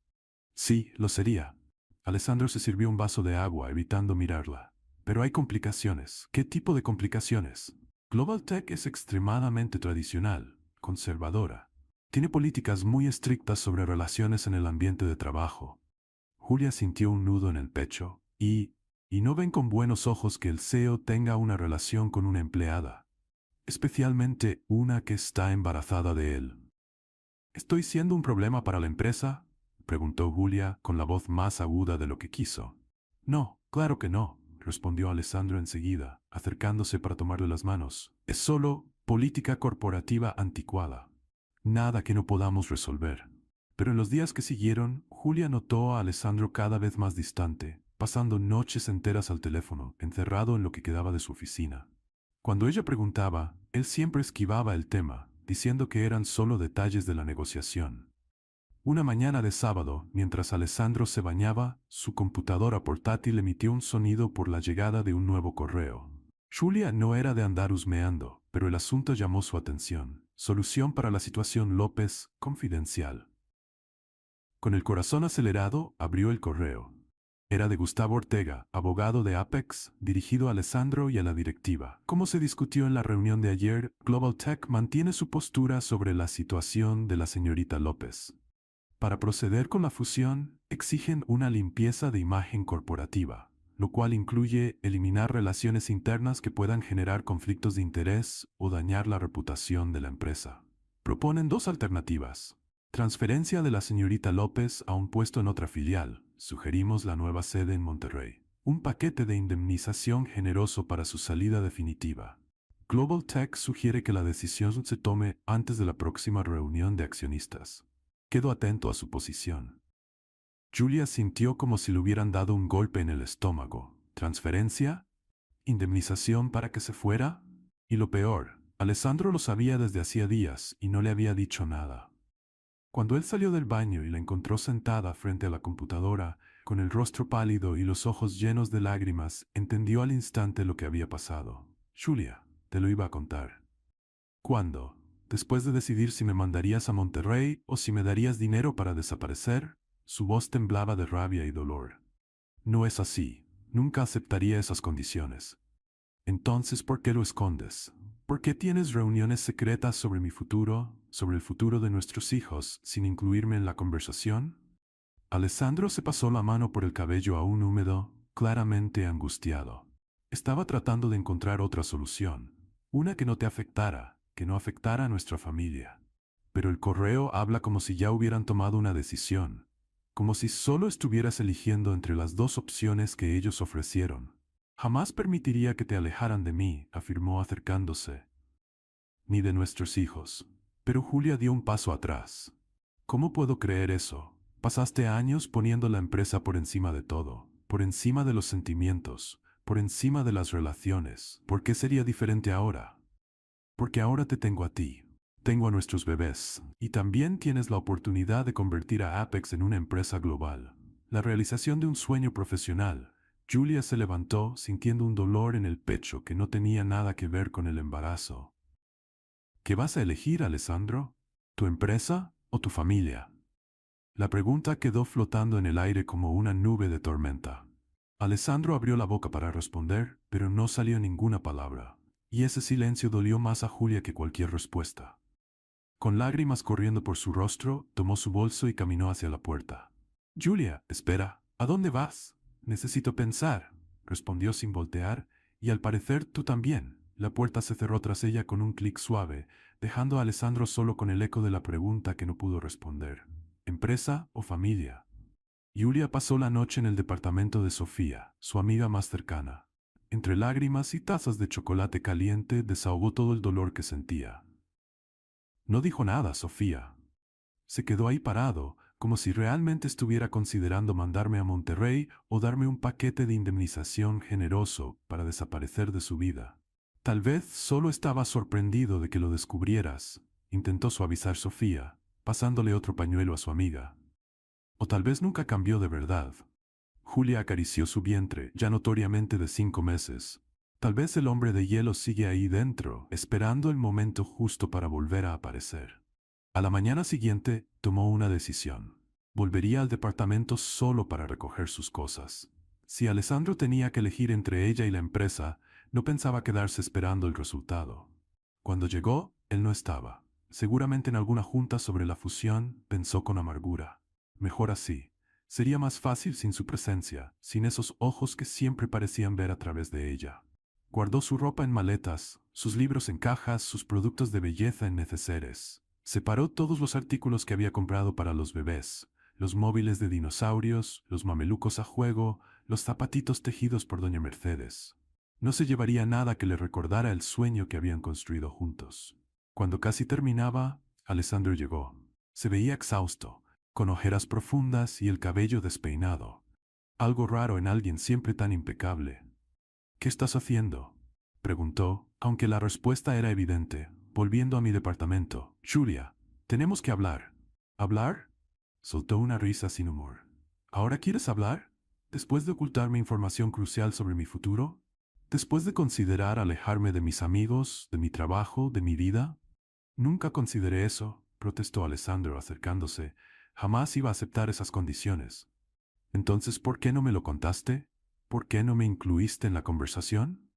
Sí, lo sería. Alessandro se sirvió un vaso de agua, evitando mirarla. Pero hay complicaciones. ¿Qué tipo de complicaciones? Global Tech es extremadamente tradicional, conservadora. Tiene políticas muy estrictas sobre relaciones en el ambiente de trabajo. Julia sintió un nudo en el pecho y no ven con buenos ojos que el CEO tenga una relación con una empleada, especialmente una que está embarazada de él. ¿Estoy siendo un problema para la empresa?, preguntó Julia con la voz más aguda de lo que quiso. No, claro que no, respondió Alessandro enseguida, acercándose para tomarle las manos. Es solo política corporativa anticuada. Nada que no podamos resolver. Pero en los días que siguieron, Julia notó a Alessandro cada vez más distante, pasando noches enteras al teléfono, encerrado en lo que quedaba de su oficina. Cuando ella preguntaba, él siempre esquivaba el tema, diciendo que eran solo detalles de la negociación. Una mañana de sábado, mientras Alessandro se bañaba, su computadora portátil emitió un sonido por la llegada de un nuevo correo. Julia no era de andar husmeando, pero el asunto llamó su atención. Solución para la situación López, confidencial. Con el corazón acelerado, abrió el correo. Era de Gustavo Ortega, abogado de Apex, dirigido a Alessandro y a la directiva. Como se discutió en la reunión de ayer, Global Tech mantiene su postura sobre la situación de la señorita López. Para proceder con la fusión, exigen una limpieza de imagen corporativa, lo cual incluye eliminar relaciones internas que puedan generar conflictos de interés o dañar la reputación de la empresa. Proponen 2 alternativas. Transferencia de la señorita López a un puesto en otra filial. Sugerimos la nueva sede en Monterrey. Un paquete de indemnización generoso para su salida definitiva. Global Tech sugiere que la decisión se tome antes de la próxima reunión de accionistas. Quedó atento a su posición. Julia sintió como si le hubieran dado un golpe en el estómago. ¿Transferencia? ¿Indemnización para que se fuera? Y lo peor, Alessandro lo sabía desde hacía días y no le había dicho nada. Cuando él salió del baño y la encontró sentada frente a la computadora, con el rostro pálido y los ojos llenos de lágrimas, entendió al instante lo que había pasado. Julia, te lo iba a contar. ¿Cuándo? Después de decidir si me mandarías a Monterrey o si me darías dinero para desaparecer, su voz temblaba de rabia y dolor. No es así. Nunca aceptaría esas condiciones. Entonces, ¿por qué lo escondes? ¿Por qué tienes reuniones secretas sobre mi futuro, sobre el futuro de nuestros hijos, sin incluirme en la conversación? Alessandro se pasó la mano por el cabello aún húmedo, claramente angustiado. Estaba tratando de encontrar otra solución, una que no te afectara, que no afectara a nuestra familia. Pero el correo habla como si ya hubieran tomado una decisión, como si solo estuvieras eligiendo entre las dos opciones que ellos ofrecieron. Jamás permitiría que te alejaran de mí, afirmó acercándose, ni de nuestros hijos. Pero Julia dio un paso atrás. ¿Cómo puedo creer eso? Pasaste años poniendo la empresa por encima de todo, por encima de los sentimientos, por encima de las relaciones. ¿Por qué sería diferente ahora? Porque ahora te tengo a ti. Tengo a nuestros bebés, y también tienes la oportunidad de convertir a Apex en una empresa global. La realización de un sueño profesional. Julia se levantó sintiendo un dolor en el pecho que no tenía nada que ver con el embarazo. ¿Qué vas a elegir, Alessandro? ¿Tu empresa o tu familia? La pregunta quedó flotando en el aire como una nube de tormenta. Alessandro abrió la boca para responder, pero no salió ninguna palabra, y ese silencio dolió más a Julia que cualquier respuesta. Con lágrimas corriendo por su rostro, tomó su bolso y caminó hacia la puerta. Julia, espera, ¿a dónde vas? Necesito pensar, respondió sin voltear, y al parecer tú también. La puerta se cerró tras ella con un clic suave, dejando a Alessandro solo con el eco de la pregunta que no pudo responder. ¿Empresa o familia? Julia pasó la noche en el departamento de Sofía, su amiga más cercana. Entre lágrimas y tazas de chocolate caliente desahogó todo el dolor que sentía. No dijo nada, Sofía. Se quedó ahí parado, como si realmente estuviera considerando mandarme a Monterrey o darme un paquete de indemnización generoso para desaparecer de su vida. Tal vez solo estaba sorprendido de que lo descubrieras, intentó suavizar Sofía, pasándole otro pañuelo a su amiga. O tal vez nunca cambió de verdad. Julia acarició su vientre, ya notoriamente de 5 meses. Tal vez el hombre de hielo sigue ahí dentro, esperando el momento justo para volver a aparecer. A la mañana siguiente, tomó una decisión. Volvería al departamento solo para recoger sus cosas. Si Alessandro tenía que elegir entre ella y la empresa, no pensaba quedarse esperando el resultado. Cuando llegó, él no estaba. Seguramente en alguna junta sobre la fusión, pensó con amargura. Mejor así. Sería más fácil sin su presencia, sin esos ojos que siempre parecían ver a través de ella. Guardó su ropa en maletas, sus libros en cajas, sus productos de belleza en neceseres. Separó todos los artículos que había comprado para los bebés, los móviles de dinosaurios, los mamelucos a juego, los zapatitos tejidos por doña Mercedes. No se llevaría nada que le recordara el sueño que habían construido juntos. Cuando casi terminaba, Alessandro llegó. Se veía exhausto, con ojeras profundas y el cabello despeinado. Algo raro en alguien siempre tan impecable. ¿Qué estás haciendo?, preguntó, aunque la respuesta era evidente, volviendo a mi departamento. Julia, tenemos que hablar. ¿Hablar? Soltó una risa sin humor. ¿Ahora quieres hablar? ¿Después de ocultarme información crucial sobre mi futuro? ¿Después de considerar alejarme de mis amigos, de mi trabajo, de mi vida? Nunca consideré eso, protestó Alessandro acercándose. Jamás iba a aceptar esas condiciones. Entonces, ¿por qué no me lo contaste? ¿Por qué no me incluiste en la conversación?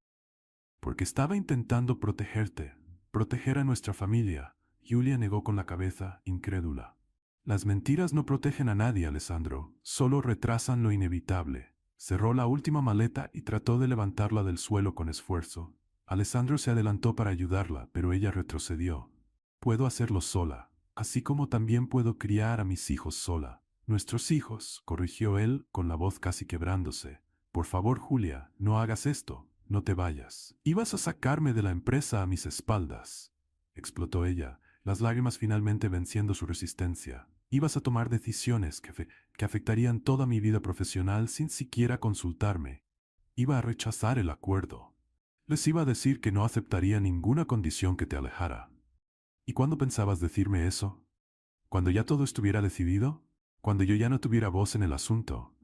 Porque estaba intentando protegerte, proteger a nuestra familia. Julia negó con la cabeza, incrédula. Las mentiras no protegen a nadie, Alessandro, solo retrasan lo inevitable. Cerró la última maleta y trató de levantarla del suelo con esfuerzo. Alessandro se adelantó para ayudarla, pero ella retrocedió. Puedo hacerlo sola, así como también puedo criar a mis hijos sola. Nuestros hijos, corrigió él, con la voz casi quebrándose. Por favor, Julia, no hagas esto, no te vayas. Ibas a sacarme de la empresa a mis espaldas, explotó ella, las lágrimas finalmente venciendo su resistencia. Ibas a tomar decisiones que afectarían toda mi vida profesional sin siquiera consultarme. Iba a rechazar el acuerdo. Les iba a decir que no aceptaría ninguna condición que te alejara. ¿Y cuándo pensabas decirme eso? ¿Cuando ya todo estuviera decidido? ¿Cuando yo ya no tuviera voz en el asunto?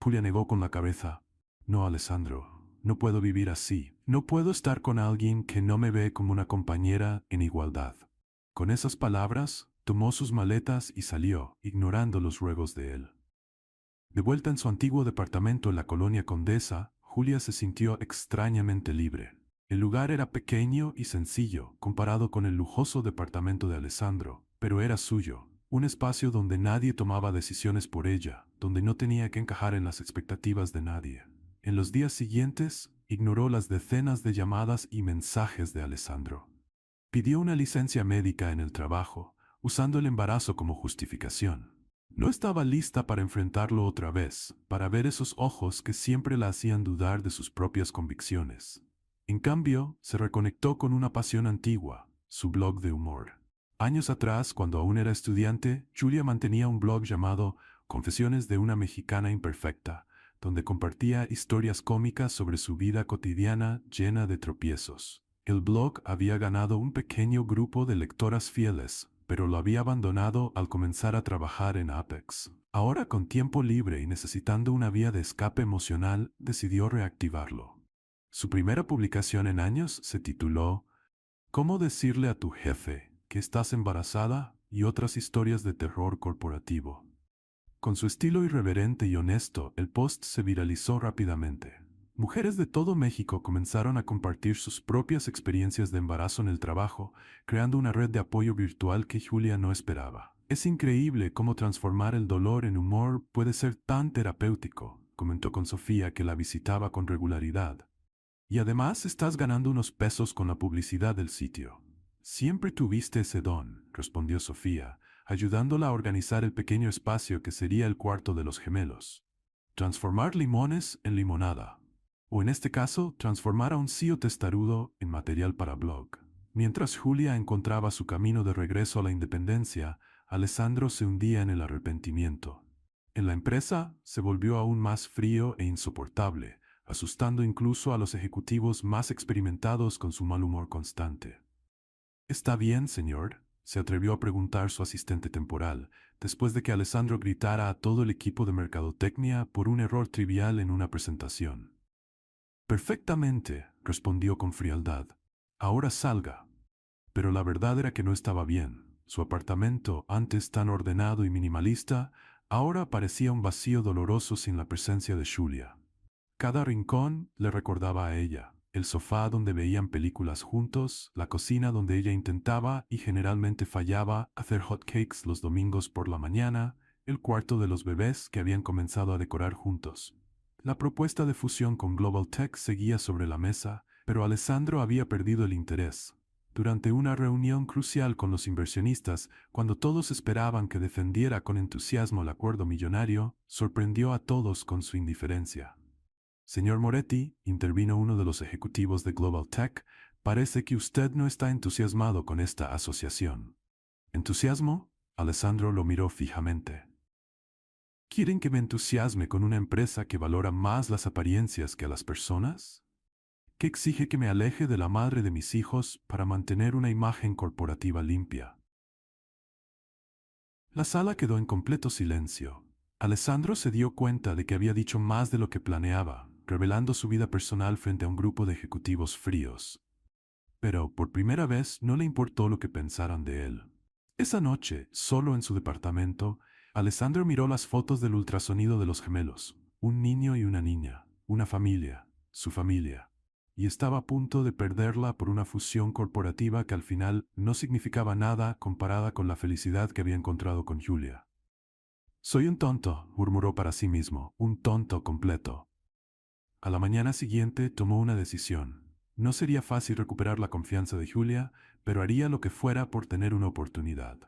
Julia negó con la cabeza. No, Alessandro, no puedo vivir así. No puedo estar con alguien que no me ve como una compañera en igualdad. Con esas palabras, tomó sus maletas y salió, ignorando los ruegos de él. De vuelta en su antiguo departamento en la colonia Condesa, Julia se sintió extrañamente libre. El lugar era pequeño y sencillo comparado con el lujoso departamento de Alessandro, pero era suyo, un espacio donde nadie tomaba decisiones por ella, donde no tenía que encajar en las expectativas de nadie. En los días siguientes, ignoró las decenas de llamadas y mensajes de Alessandro. Pidió una licencia médica en el trabajo, usando el embarazo como justificación. No estaba lista para enfrentarlo otra vez, para ver esos ojos que siempre la hacían dudar de sus propias convicciones. En cambio, se reconectó con una pasión antigua, su blog de humor. Años atrás, cuando aún era estudiante, Julia mantenía un blog llamado Confesiones de una Mexicana Imperfecta, donde compartía historias cómicas sobre su vida cotidiana llena de tropiezos. El blog había ganado un pequeño grupo de lectoras fieles, pero lo había abandonado al comenzar a trabajar en Apex. Ahora, con tiempo libre y necesitando una vía de escape emocional, decidió reactivarlo. Su primera publicación en años se tituló ¿Cómo decirle a tu jefe que estás embarazada? Y otras historias de terror corporativo. Con su estilo irreverente y honesto, el post se viralizó rápidamente. Mujeres de todo México comenzaron a compartir sus propias experiencias de embarazo en el trabajo, creando una red de apoyo virtual que Julia no esperaba. Es increíble cómo transformar el dolor en humor puede ser tan terapéutico, comentó con Sofía, que la visitaba con regularidad. Y además estás ganando unos pesos con la publicidad del sitio. Siempre tuviste ese don, respondió Sofía, ayudándola a organizar el pequeño espacio que sería el cuarto de los gemelos. Transformar limones en limonada. O en este caso, transformar a un CEO testarudo en material para blog. Mientras Julia encontraba su camino de regreso a la independencia, Alessandro se hundía en el arrepentimiento. En la empresa se volvió aún más frío e insoportable, asustando incluso a los ejecutivos más experimentados con su mal humor constante. ¿Está bien, señor?, se atrevió a preguntar su asistente temporal, después de que Alessandro gritara a todo el equipo de mercadotecnia por un error trivial en una presentación. Perfectamente, respondió con frialdad. Ahora salga. Pero la verdad era que no estaba bien. Su apartamento, antes tan ordenado y minimalista, ahora parecía un vacío doloroso sin la presencia de Julia. Cada rincón le recordaba a ella: el sofá donde veían películas juntos, la cocina donde ella intentaba y generalmente fallaba hacer hotcakes los domingos por la mañana, el cuarto de los bebés que habían comenzado a decorar juntos. La propuesta de fusión con Global Tech seguía sobre la mesa, pero Alessandro había perdido el interés. Durante una reunión crucial con los inversionistas, cuando todos esperaban que defendiera con entusiasmo el acuerdo millonario, sorprendió a todos con su indiferencia. Señor Moretti, intervino uno de los ejecutivos de Global Tech, parece que usted no está entusiasmado con esta asociación. ¿Entusiasmo? Alessandro lo miró fijamente. ¿Quieren que me entusiasme con una empresa que valora más las apariencias que a las personas? ¿Que exige que me aleje de la madre de mis hijos para mantener una imagen corporativa limpia? La sala quedó en completo silencio. Alessandro se dio cuenta de que había dicho más de lo que planeaba, revelando su vida personal frente a un grupo de ejecutivos fríos. Pero por primera vez no le importó lo que pensaran de él. Esa noche, solo en su departamento, Alessandro miró las fotos del ultrasonido de los gemelos, un niño y una niña, una familia, su familia, y estaba a punto de perderla por una fusión corporativa que al final no significaba nada comparada con la felicidad que había encontrado con Julia. Soy un tonto, murmuró para sí mismo, un tonto completo. A la mañana siguiente tomó una decisión. No sería fácil recuperar la confianza de Julia, pero haría lo que fuera por tener una oportunidad.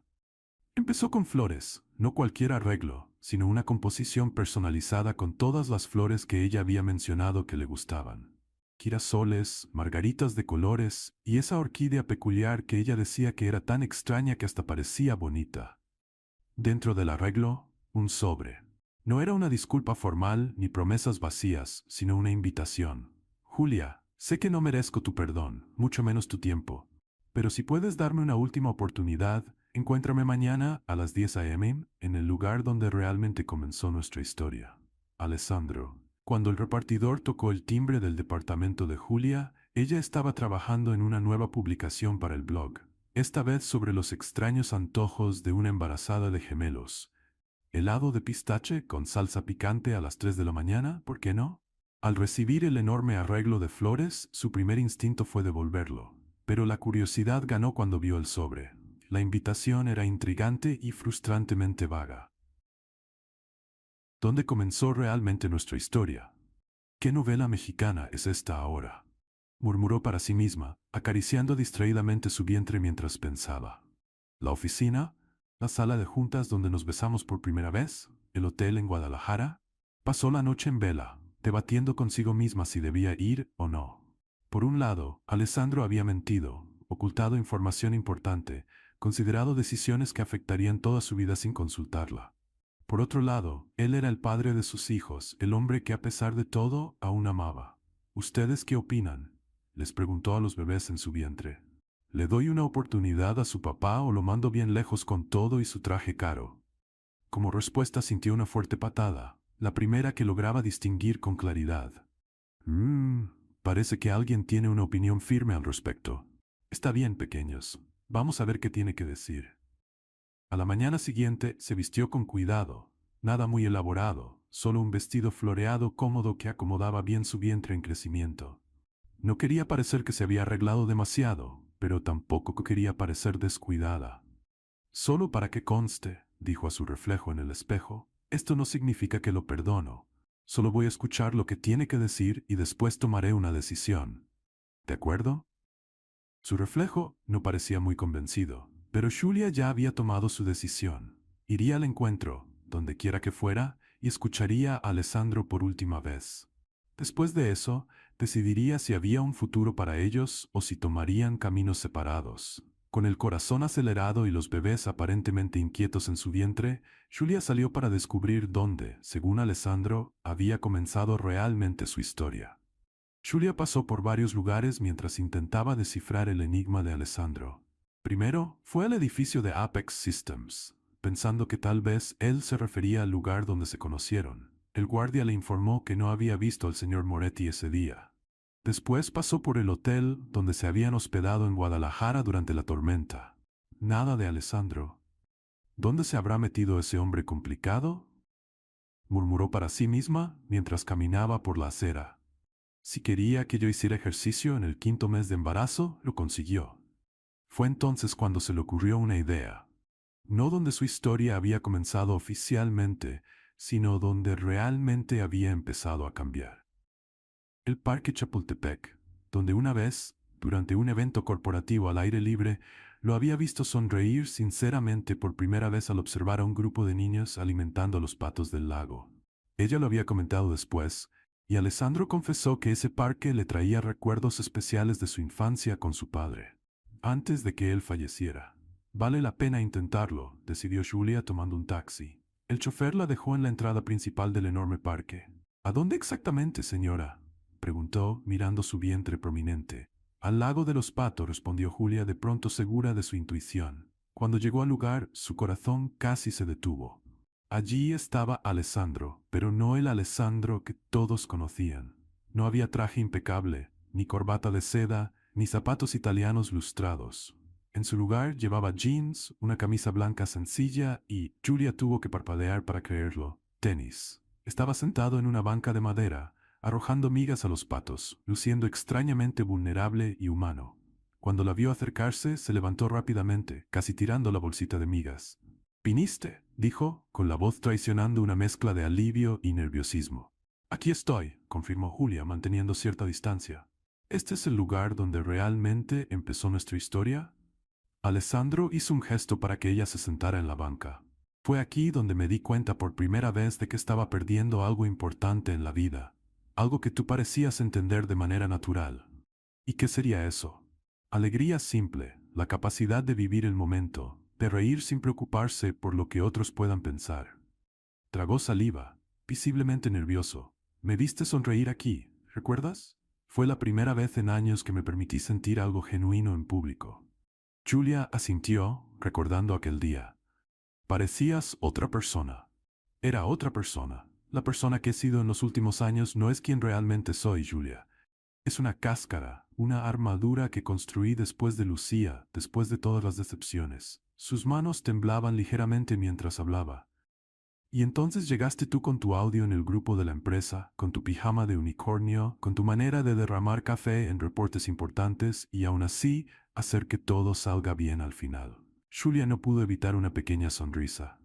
Empezó con flores, no cualquier arreglo, sino una composición personalizada con todas las flores que ella había mencionado que le gustaban. Girasoles, margaritas de colores y esa orquídea peculiar que ella decía que era tan extraña que hasta parecía bonita. Dentro del arreglo, un sobre. No era una disculpa formal ni promesas vacías, sino una invitación. Julia, sé que no merezco tu perdón, mucho menos tu tiempo. Pero si puedes darme una última oportunidad, encuéntrame mañana a las 10 a.m. en el lugar donde realmente comenzó nuestra historia. Alessandro. Cuando el repartidor tocó el timbre del departamento de Julia, ella estaba trabajando en una nueva publicación para el blog. esta vez sobre los extraños antojos de una embarazada de gemelos. Helado de pistache con salsa picante a las 3 de la mañana, ¿por qué no? Al recibir el enorme arreglo de flores, su primer instinto fue devolverlo. Pero la curiosidad ganó cuando vio el sobre. La invitación era intrigante y frustrantemente vaga. ¿Dónde comenzó realmente nuestra historia? ¿Qué novela mexicana es esta ahora? Murmuró para sí misma, acariciando distraídamente su vientre mientras pensaba. ¿La oficina? ¿La sala de juntas donde nos besamos por primera vez? ¿El hotel en Guadalajara? Pasó la noche en vela, debatiendo consigo misma si debía ir o no. Por un lado, Alessandro había mentido, ocultado información importante, considerado decisiones que afectarían toda su vida sin consultarla. Por otro lado, él era el padre de sus hijos, el hombre que a pesar de todo aún amaba. ¿Ustedes qué opinan?, les preguntó a los bebés en su vientre. ¿Le doy una oportunidad a su papá o lo mando bien lejos con todo y su traje caro? Como respuesta sintió una fuerte patada, la primera que lograba distinguir con claridad. Parece que alguien tiene una opinión firme al respecto. Está bien, pequeños. Vamos a ver qué tiene que decir. A la mañana siguiente se vistió con cuidado, nada muy elaborado, solo un vestido floreado cómodo que acomodaba bien su vientre en crecimiento. No quería parecer que se había arreglado demasiado, pero tampoco quería parecer descuidada. Solo para que conste, dijo a su reflejo en el espejo, esto no significa que lo perdono. Solo voy a escuchar lo que tiene que decir y después tomaré una decisión. ¿De acuerdo? Su reflejo no parecía muy convencido, pero Julia ya había tomado su decisión. Iría al encuentro, donde quiera que fuera, y escucharía a Alessandro por última vez. Después de eso, decidiría si había un futuro para ellos o si tomarían caminos separados. Con el corazón acelerado y los bebés aparentemente inquietos en su vientre, Julia salió para descubrir dónde, según Alessandro, había comenzado realmente su historia. Julia pasó por varios lugares mientras intentaba descifrar el enigma de Alessandro. Primero, fue al edificio de Apex Systems, pensando que tal vez él se refería al lugar donde se conocieron. El guardia le informó que no había visto al señor Moretti ese día. Después pasó por el hotel donde se habían hospedado en Guadalajara durante la tormenta. Nada de Alessandro. ¿Dónde se habrá metido ese hombre complicado?, murmuró para sí misma mientras caminaba por la acera. Si quería que yo hiciera ejercicio en el 5º mes de embarazo, lo consiguió. Fue entonces cuando se le ocurrió una idea. No donde su historia había comenzado oficialmente, sino donde realmente había empezado a cambiar. El Parque Chapultepec, donde una vez, durante un evento corporativo al aire libre, lo había visto sonreír sinceramente por primera vez al observar a un grupo de niños alimentando a los patos del lago. Ella lo había comentado después, y Alessandro confesó que ese parque le traía recuerdos especiales de su infancia con su padre, antes de que él falleciera. Vale la pena intentarlo, decidió Julia tomando un taxi. El chofer la dejó en la entrada principal del enorme parque. ¿A dónde exactamente, señora?, preguntó, mirando su vientre prominente. Al lago de los patos, respondió Julia de pronto segura de su intuición. Cuando llegó al lugar, su corazón casi se detuvo. Allí estaba Alessandro, pero no el Alessandro que todos conocían. No había traje impecable, ni corbata de seda, ni zapatos italianos lustrados. En su lugar llevaba jeans, una camisa blanca sencilla y, Julia tuvo que parpadear para creerlo, tenis. Estaba sentado en una banca de madera, arrojando migas a los patos, luciendo extrañamente vulnerable y humano. Cuando la vio acercarse, se levantó rápidamente, casi tirando la bolsita de migas. «¿Viniste?», dijo, con la voz traicionando una mezcla de alivio y nerviosismo. «Aquí estoy», confirmó Julia, manteniendo cierta distancia. «¿Este es el lugar donde realmente empezó nuestra historia?». Alessandro hizo un gesto para que ella se sentara en la banca. «Fue aquí donde me di cuenta por primera vez de que estaba perdiendo algo importante en la vida. Algo que tú parecías entender de manera natural». «¿Y qué sería eso?». «Alegría simple, la capacidad de vivir el momento, de reír sin preocuparse por lo que otros puedan pensar». Tragó saliva, visiblemente nervioso. «Me viste sonreír aquí, ¿recuerdas? Fue la primera vez en años que me permití sentir algo genuino en público». Julia asintió, recordando aquel día. «Parecías otra persona». «Era otra persona. La persona que he sido en los últimos años no es quien realmente soy, Julia. Es una cáscara, una armadura que construí después de Lucía, después de todas las decepciones. Sus manos temblaban ligeramente mientras hablaba. Y entonces llegaste tú con tu audio en el grupo de la empresa, con tu pijama de unicornio, con tu manera de derramar café en reportes importantes y aún así hacer que todo salga bien al final. Julia no pudo evitar una pequeña sonrisa.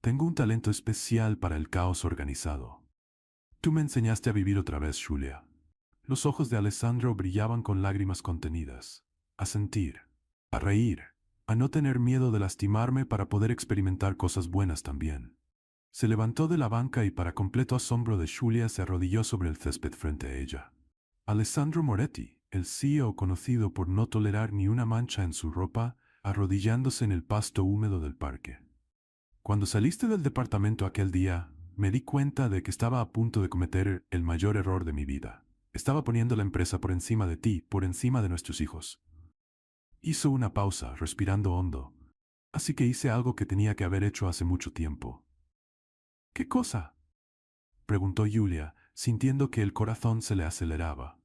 Tengo un talento especial para el caos organizado. Tú me enseñaste a vivir otra vez, Julia. Los ojos de Alessandro brillaban con lágrimas contenidas. A sentir, a reír, a no tener miedo de lastimarme para poder experimentar cosas buenas también. Se levantó de la banca y para completo asombro de Julia se arrodilló sobre el césped frente a ella. Alessandro Moretti, el CEO conocido por no tolerar ni una mancha en su ropa, arrodillándose en el pasto húmedo del parque. Cuando saliste del departamento aquel día, me di cuenta de que estaba a punto de cometer el mayor error de mi vida. Estaba poniendo la empresa por encima de ti, por encima de nuestros hijos. Hizo una pausa, respirando hondo. Así que hice algo que tenía que haber hecho hace mucho tiempo. ¿Qué cosa?, preguntó Julia, sintiendo que el corazón se le aceleraba.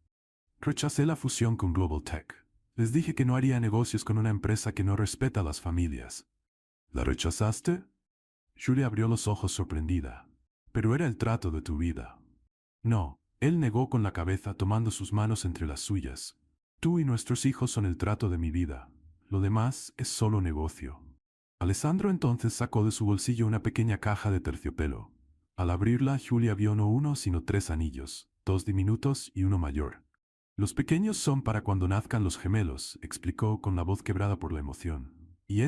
Rechacé la fusión con Global Tech. Les dije que no haría negocios con una empresa que no respeta a las familias. ¿La rechazaste? Julia abrió los ojos sorprendida. Pero era el trato de tu vida. No, él negó con la cabeza tomando sus manos entre las suyas. Tú y nuestros hijos son el trato de mi vida. Lo demás es solo negocio. Alessandro entonces sacó de su bolsillo una pequeña caja de terciopelo. Al abrirla, Julia vio no uno, sino 3 anillos, 2 diminutos y uno mayor. Los pequeños son para cuando nazcan los gemelos, explicó con la voz quebrada por la emoción. Y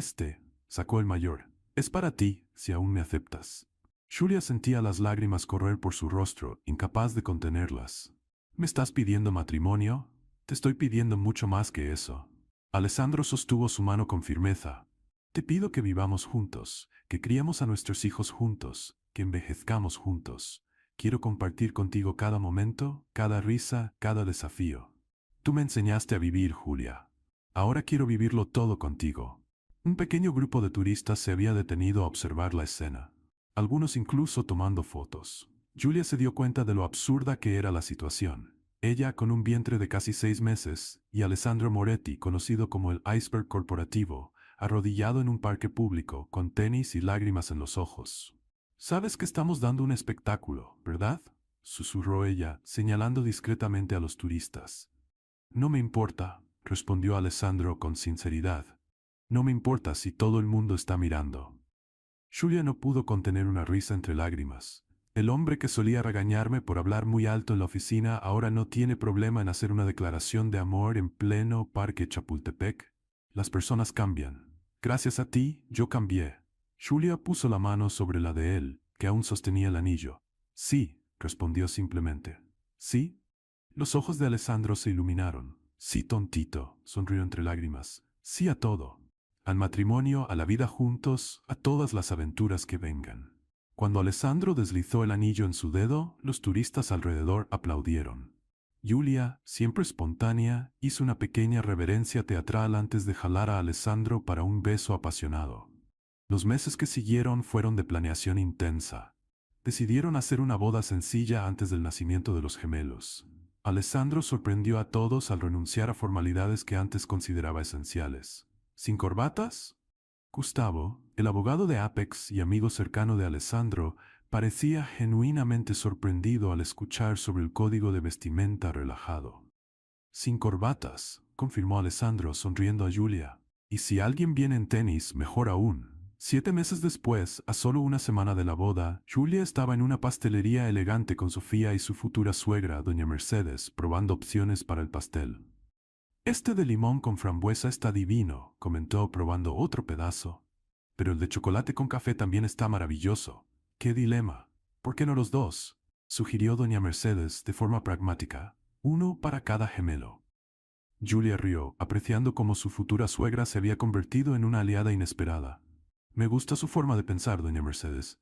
sacó el mayor, es para ti, si aún me aceptas. Julia sentía las lágrimas correr por su rostro, incapaz de contenerlas. ¿Me estás pidiendo matrimonio? Te estoy pidiendo mucho más que eso. Alessandro sostuvo su mano con firmeza. Te pido que vivamos juntos, que criemos a nuestros hijos juntos, que envejezcamos juntos. Quiero compartir contigo cada momento, cada risa, cada desafío. Tú me enseñaste a vivir, Julia. Ahora quiero vivirlo todo contigo. Un pequeño grupo de turistas se había detenido a observar la escena, algunos incluso tomando fotos. Julia se dio cuenta de lo absurda que era la situación. Ella con un vientre de casi 6 meses y Alessandro Moretti, conocido como el iceberg corporativo, arrodillado en un parque público, con tenis y lágrimas en los ojos. Sabes que estamos dando un espectáculo, ¿verdad?, susurró ella, señalando discretamente a los turistas. No me importa, respondió Alessandro con sinceridad. No me importa si todo el mundo está mirando. Julia no pudo contener una risa entre lágrimas. El hombre que solía regañarme por hablar muy alto en la oficina ahora no tiene problema en hacer una declaración de amor en pleno Parque Chapultepec. Las personas cambian. Gracias a ti, yo cambié. Julia puso la mano sobre la de él, que aún sostenía el anillo. Sí, respondió simplemente. ¿Sí? Los ojos de Alessandro se iluminaron. Sí, tontito, sonrió entre lágrimas. Sí a todo. Al matrimonio, a la vida juntos, a todas las aventuras que vengan. Cuando Alessandro deslizó el anillo en su dedo, los turistas alrededor aplaudieron. Julia, siempre espontánea, hizo una pequeña reverencia teatral antes de jalar a Alessandro para un beso apasionado. Los meses que siguieron fueron de planeación intensa. Decidieron hacer una boda sencilla antes del nacimiento de los gemelos. Alessandro sorprendió a todos al renunciar a formalidades que antes consideraba esenciales. ¿Sin corbatas? Gustavo, el abogado de Apex y amigo cercano de Alessandro, parecía genuinamente sorprendido al escuchar sobre el código de vestimenta relajado. Sin corbatas, confirmó Alessandro sonriendo a Julia. Y si alguien viene en tenis, mejor aún. 7 meses después, a solo una semana de la boda, Julia estaba en una pastelería elegante con Sofía y su futura suegra, doña Mercedes, probando opciones para el pastel. Este de limón con frambuesa está divino, comentó probando otro pedazo. Pero el de chocolate con café también está maravilloso. ¡Qué dilema! ¿Por qué no los dos?, sugirió doña Mercedes de forma pragmática. Uno para cada gemelo. Julia rió, apreciando cómo su futura suegra se había convertido en una aliada inesperada. Me gusta su forma de pensar, doña Mercedes.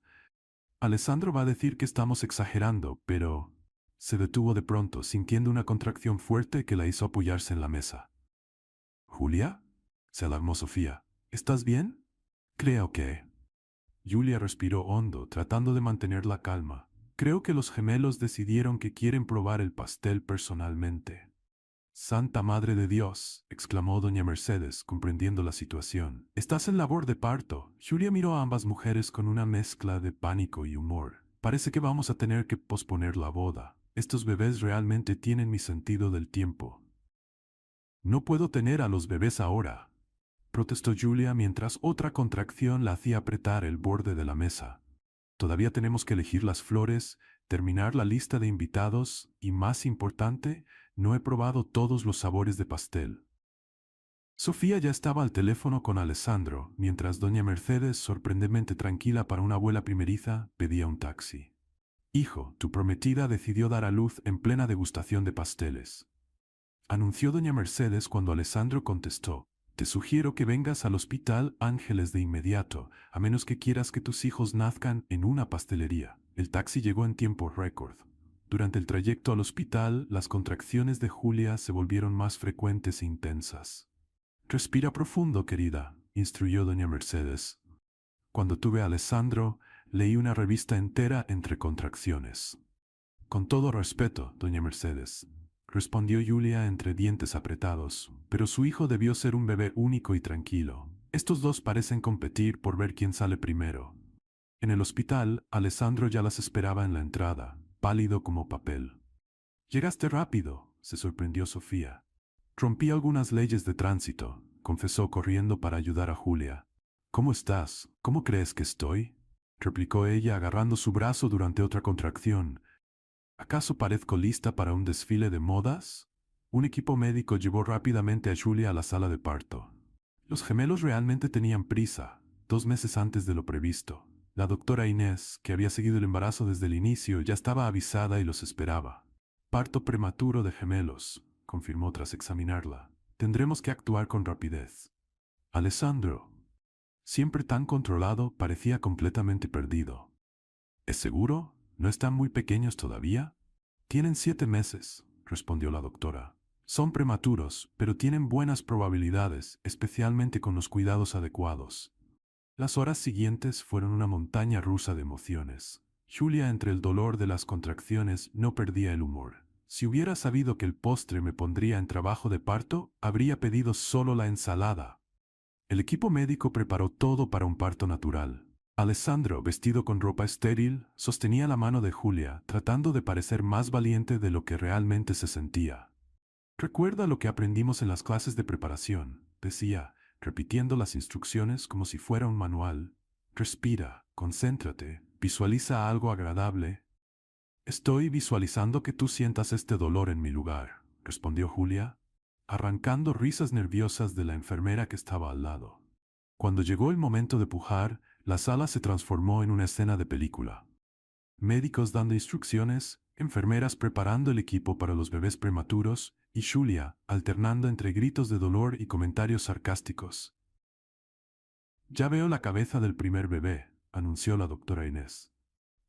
Alessandro va a decir que estamos exagerando, pero... Se detuvo de pronto, sintiendo una contracción fuerte que la hizo apoyarse en la mesa. ¿Julia?, se alarmó Sofía. ¿Estás bien? Creo que... Julia respiró hondo, tratando de mantener la calma. Creo que los gemelos decidieron que quieren probar el pastel personalmente. Santa Madre de Dios, exclamó doña Mercedes, comprendiendo la situación. Estás en labor de parto. Julia miró a ambas mujeres con una mezcla de pánico y humor. Parece que vamos a tener que posponer la boda. Estos bebés realmente tienen mi sentido del tiempo. No puedo tener a los bebés ahora, protestó Julia mientras otra contracción la hacía apretar el borde de la mesa. Todavía tenemos que elegir las flores, terminar la lista de invitados y, más importante, no he probado todos los sabores de pastel. Sofía ya estaba al teléfono con Alessandro, mientras doña Mercedes, sorprendentemente tranquila para una abuela primeriza, pedía un taxi. Hijo, tu prometida decidió dar a luz en plena degustación de pasteles, anunció doña Mercedes cuando Alessandro contestó. Te sugiero que vengas al Hospital Ángeles de inmediato, a menos que quieras que tus hijos nazcan en una pastelería. El taxi llegó en tiempo récord. Durante el trayecto al hospital, las contracciones de Julia se volvieron más frecuentes e intensas. Respira profundo, querida, instruyó doña Mercedes. Cuando tuve a Alessandro, leí una revista entera entre contracciones. Con todo respeto, doña Mercedes, respondió Julia entre dientes apretados, pero su hijo debió ser un bebé único y tranquilo. Estos dos parecen competir por ver quién sale primero. En el hospital, Alessandro ya las esperaba en la entrada, pálido como papel. Llegaste rápido, se sorprendió Sofía. Rompí algunas leyes de tránsito, confesó corriendo para ayudar a Julia. ¿Cómo estás? ¿Cómo crees que estoy?, replicó ella agarrando su brazo durante otra contracción. ¿Acaso parezco lista para un desfile de modas? Un equipo médico llevó rápidamente a Julia a la sala de parto. Los gemelos realmente tenían prisa, 2 meses antes de lo previsto. La doctora Inés, que había seguido el embarazo desde el inicio, ya estaba avisada y los esperaba. Parto prematuro de gemelos, confirmó tras examinarla. Tendremos que actuar con rapidez. Alessandro, siempre tan controlado, parecía completamente perdido. ¿Es seguro? ¿No están muy pequeños todavía? Tienen 7 meses, respondió la doctora. Son prematuros, pero tienen buenas probabilidades, especialmente con los cuidados adecuados. Las horas siguientes fueron una montaña rusa de emociones. Julia, entre el dolor de las contracciones, no perdía el humor. Si hubiera sabido que el postre me pondría en trabajo de parto, habría pedido solo la ensalada. El equipo médico preparó todo para un parto natural. Alessandro, vestido con ropa estéril, sostenía la mano de Julia, tratando de parecer más valiente de lo que realmente se sentía. «Recuerda lo que aprendimos en las clases de preparación», decía, repitiendo las instrucciones como si fuera un manual. «Respira, concéntrate, visualiza algo agradable». «Estoy visualizando que tú sientas este dolor en mi lugar», respondió Julia, arrancando risas nerviosas de la enfermera que estaba al lado. Cuando llegó el momento de pujar, la sala se transformó en una escena de película. Médicos dando instrucciones, enfermeras preparando el equipo para los bebés prematuros y Julia alternando entre gritos de dolor y comentarios sarcásticos. «Ya veo la cabeza del primer bebé», anunció la doctora Inés.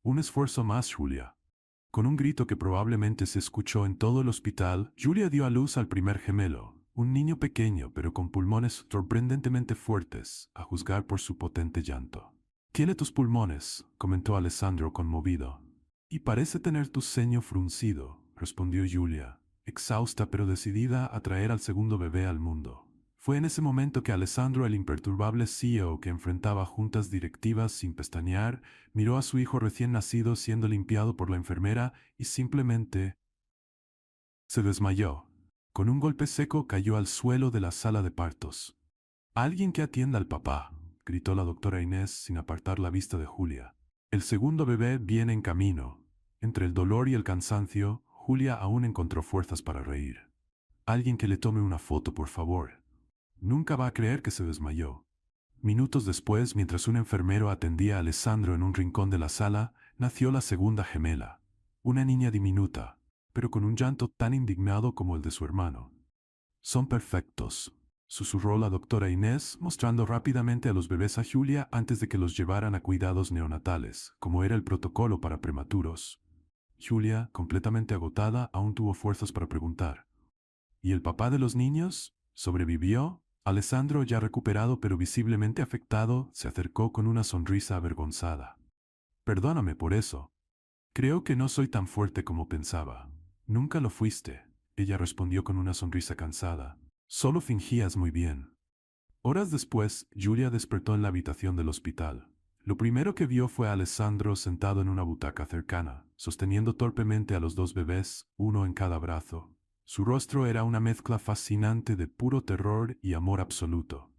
«Un esfuerzo más, Julia». Con un grito que probablemente se escuchó en todo el hospital, Julia dio a luz al primer gemelo, un niño pequeño pero con pulmones sorprendentemente fuertes, a juzgar por su potente llanto. «Tiene tus pulmones», comentó Alessandro conmovido. «Y parece tener tu ceño fruncido», respondió Julia, exhausta pero decidida a traer al segundo bebé al mundo. Fue en ese momento que Alessandro, el imperturbable CEO que enfrentaba juntas directivas sin pestañear, miró a su hijo recién nacido siendo limpiado por la enfermera y simplemente se desmayó. Con un golpe seco cayó al suelo de la sala de partos. «Alguien que atienda al papá», gritó la doctora Inés sin apartar la vista de Julia. «El segundo bebé viene en camino». Entre el dolor y el cansancio, Julia aún encontró fuerzas para reír. «Alguien que le tome una foto, por favor». Nunca va a creer que se desmayó. Minutos después, mientras un enfermero atendía a Alessandro en un rincón de la sala, nació la segunda gemela. Una niña diminuta, pero con un llanto tan indignado como el de su hermano. «Son perfectos», susurró la doctora Inés, mostrando rápidamente a los bebés a Julia antes de que los llevaran a cuidados neonatales, como era el protocolo para prematuros. Julia, completamente agotada, aún tuvo fuerzas para preguntar. «¿Y el papá de los niños? ¿Sobrevivió?». Alessandro, ya recuperado pero visiblemente afectado, se acercó con una sonrisa avergonzada. «Perdóname por eso. Creo que no soy tan fuerte como pensaba. Nunca lo fuiste. ella respondió con una sonrisa cansada. Solo fingías muy bien. Horas después, Julia despertó en la habitación del hospital. Lo primero que vio fue a Alessandro sentado en una butaca cercana, sosteniendo torpemente a los dos bebés, uno en cada brazo. Su rostro era una mezcla fascinante de puro terror y amor absoluto.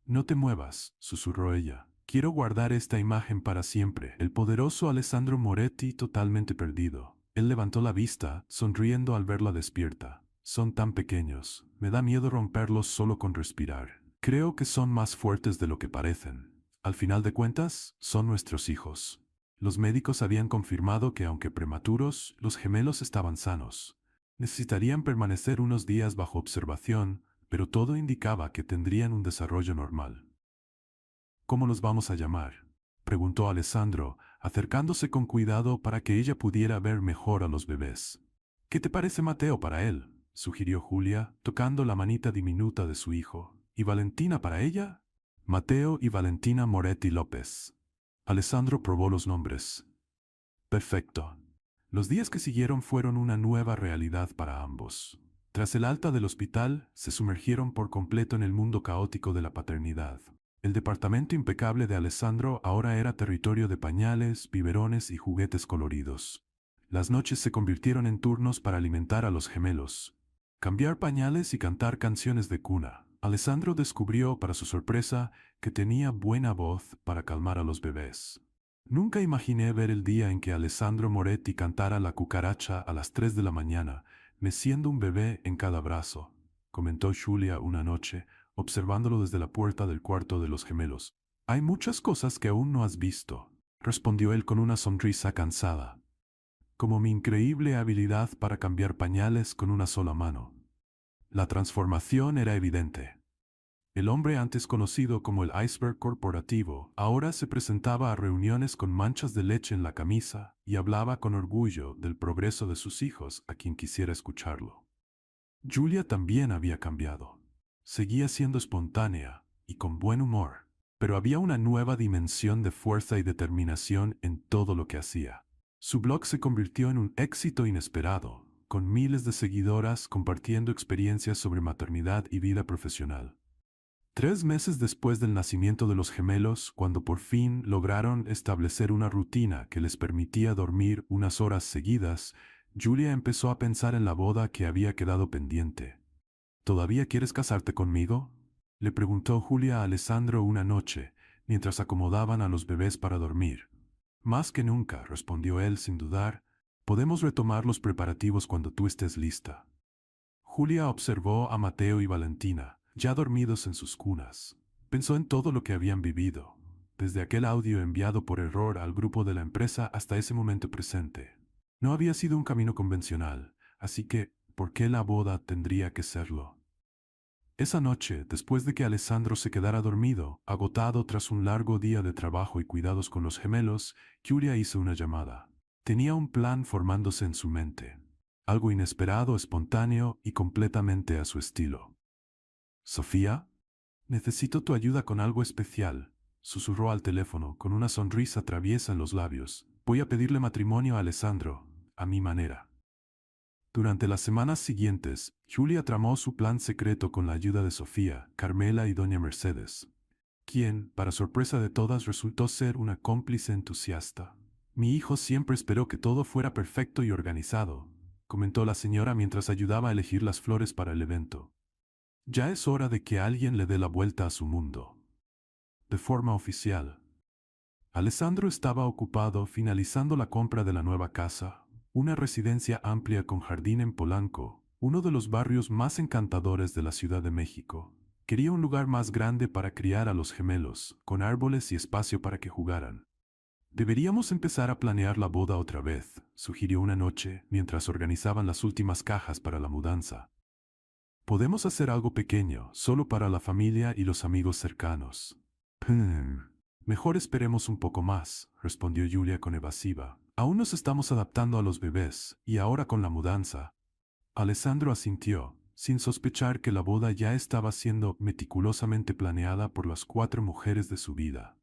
No te muevas, susurró ella. Quiero guardar esta imagen para siempre. El poderoso Alessandro Moretti totalmente perdido. Él levantó la vista, sonriendo al verla despierta. Son tan pequeños. Me da miedo romperlos solo con respirar. Creo que son más fuertes de lo que parecen. Al final de cuentas, son nuestros hijos. Los médicos habían confirmado que, aunque prematuros, los gemelos estaban sanos. Necesitarían permanecer unos días bajo observación, pero todo indicaba que tendrían un desarrollo normal. ¿Cómo los vamos a llamar?, preguntó Alessandro, acercándose con cuidado para que ella pudiera ver mejor a los bebés. ¿Qué te parece Mateo para él?, sugirió Julia, tocando la manita diminuta de su hijo. ¿Y Valentina para ella? Mateo y Valentina Moretti López. Alessandro probó los nombres. Perfecto. Los días que siguieron fueron una nueva realidad para ambos. Tras el alta del hospital, se sumergieron por completo en el mundo caótico de la paternidad. El departamento impecable de Alessandro ahora era territorio de pañales, biberones y juguetes coloridos. Las noches se convirtieron en turnos para alimentar a los gemelos, cambiar pañales y cantar canciones de cuna. Alessandro descubrió, para su sorpresa, que tenía buena voz para calmar a los bebés. Nunca imaginé ver el día en que Alessandro Moretti cantara La cucaracha a las 3 de la mañana, meciendo un bebé en cada brazo, comentó Julia una noche, observándolo desde la puerta del cuarto de los gemelos. Hay muchas cosas que aún no has visto, respondió él con una sonrisa cansada, como mi increíble habilidad para cambiar pañales con una sola mano. La transformación era evidente. El hombre antes conocido como el iceberg corporativo ahora se presentaba a reuniones con manchas de leche en la camisa y hablaba con orgullo del progreso de sus hijos a quien quisiera escucharlo. Julia también había cambiado. Seguía siendo espontánea y con buen humor, pero había una nueva dimensión de fuerza y determinación en todo lo que hacía. Su blog se convirtió en un éxito inesperado, con miles de seguidoras compartiendo experiencias sobre maternidad y vida profesional. 3 meses después del nacimiento de los gemelos, cuando por fin lograron establecer una rutina que les permitía dormir unas horas seguidas, Julia empezó a pensar en la boda que había quedado pendiente. ¿Todavía quieres casarte conmigo?, le preguntó Julia a Alessandro una noche, mientras acomodaban a los bebés para dormir. Más que nunca, respondió él sin dudar. Podemos retomar los preparativos cuando tú estés lista. Julia observó a Mateo y Valentina, ya dormidos en sus cunas. Pensó en todo lo que habían vivido, desde aquel audio enviado por error al grupo de la empresa hasta ese momento presente. No había sido un camino convencional, así que, ¿por qué la boda tendría que serlo? Esa noche, después de que Alessandro se quedara dormido, agotado tras un largo día de trabajo y cuidados con los gemelos, Julia hizo una llamada. Tenía un plan formándose en su mente. Algo inesperado, espontáneo y completamente a su estilo. «Sofía, necesito tu ayuda con algo especial», susurró al teléfono con una sonrisa traviesa en los labios. «Voy a pedirle matrimonio a Alessandro, a mi manera». Durante las semanas siguientes, Julia tramó su plan secreto con la ayuda de Sofía, Carmela y doña Mercedes, quien, para sorpresa de todas, resultó ser una cómplice entusiasta. «Mi hijo siempre esperó que todo fuera perfecto y organizado», comentó la señora mientras ayudaba a elegir las flores para el evento. «Ya es hora de que alguien le dé la vuelta a su mundo». De forma oficial. Alessandro estaba ocupado finalizando la compra de la nueva casa, una residencia amplia con jardín en Polanco, uno de los barrios más encantadores de la Ciudad de México. Quería un lugar más grande para criar a los gemelos, con árboles y espacio para que jugaran. «Deberíamos empezar a planear la boda otra vez», sugirió una noche, mientras organizaban las últimas cajas para la mudanza. «Podemos hacer algo pequeño, solo para la familia y los amigos cercanos». «Mejor esperemos un poco más», respondió Julia con evasiva. «Aún nos estamos adaptando a los bebés, y ahora con la mudanza». Alessandro asintió, sin sospechar que la boda ya estaba siendo meticulosamente planeada por las 4 mujeres de su vida.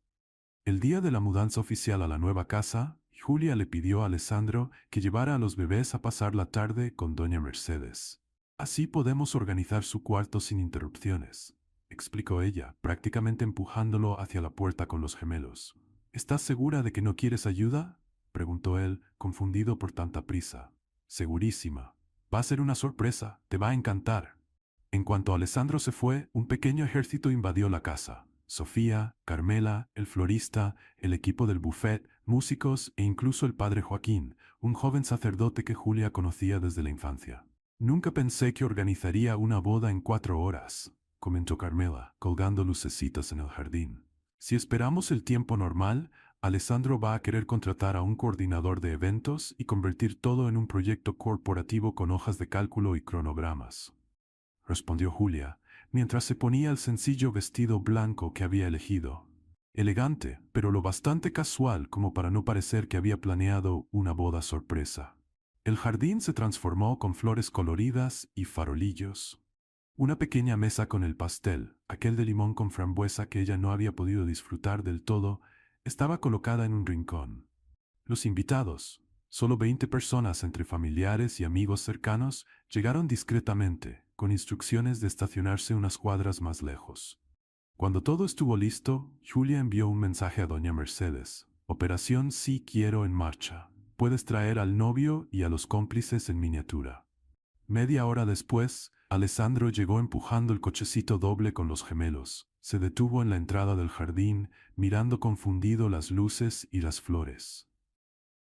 El día de la mudanza oficial a la nueva casa, Julia le pidió a Alessandro que llevara a los bebés a pasar la tarde con doña Mercedes. Así podemos organizar su cuarto sin interrupciones, explicó ella, prácticamente empujándolo hacia la puerta con los gemelos. ¿Estás segura de que no quieres ayuda?, preguntó él, confundido por tanta prisa. Segurísima. Va a ser una sorpresa, te va a encantar. En cuanto Alessandro se fue, un pequeño ejército invadió la casa. Sofía, Carmela, el florista, el equipo del buffet, músicos e incluso el padre Joaquín, un joven sacerdote que Julia conocía desde la infancia. Nunca pensé que organizaría una boda en 4 horas, comentó Carmela, colgando lucecitas en el jardín. Si esperamos el tiempo normal, Alessandro va a querer contratar a un coordinador de eventos y convertir todo en un proyecto corporativo con hojas de cálculo y cronogramas, respondió Julia, mientras se ponía el sencillo vestido blanco que había elegido. Elegante, pero lo bastante casual como para no parecer que había planeado una boda sorpresa. El jardín se transformó con flores coloridas y farolillos. Una pequeña mesa con el pastel, aquel de limón con frambuesa que ella no había podido disfrutar del todo, estaba colocada en un rincón. Los invitados, solo 20 personas entre familiares y amigos cercanos, llegaron discretamente, con instrucciones de estacionarse unas cuadras más lejos. Cuando todo estuvo listo, Julia envió un mensaje a doña Mercedes. Operación Sí Quiero en marcha. Puedes traer al novio y a los cómplices en miniatura. Media hora después, Alessandro llegó empujando el cochecito doble con los gemelos. Se detuvo en la entrada del jardín, mirando confundido las luces y las flores.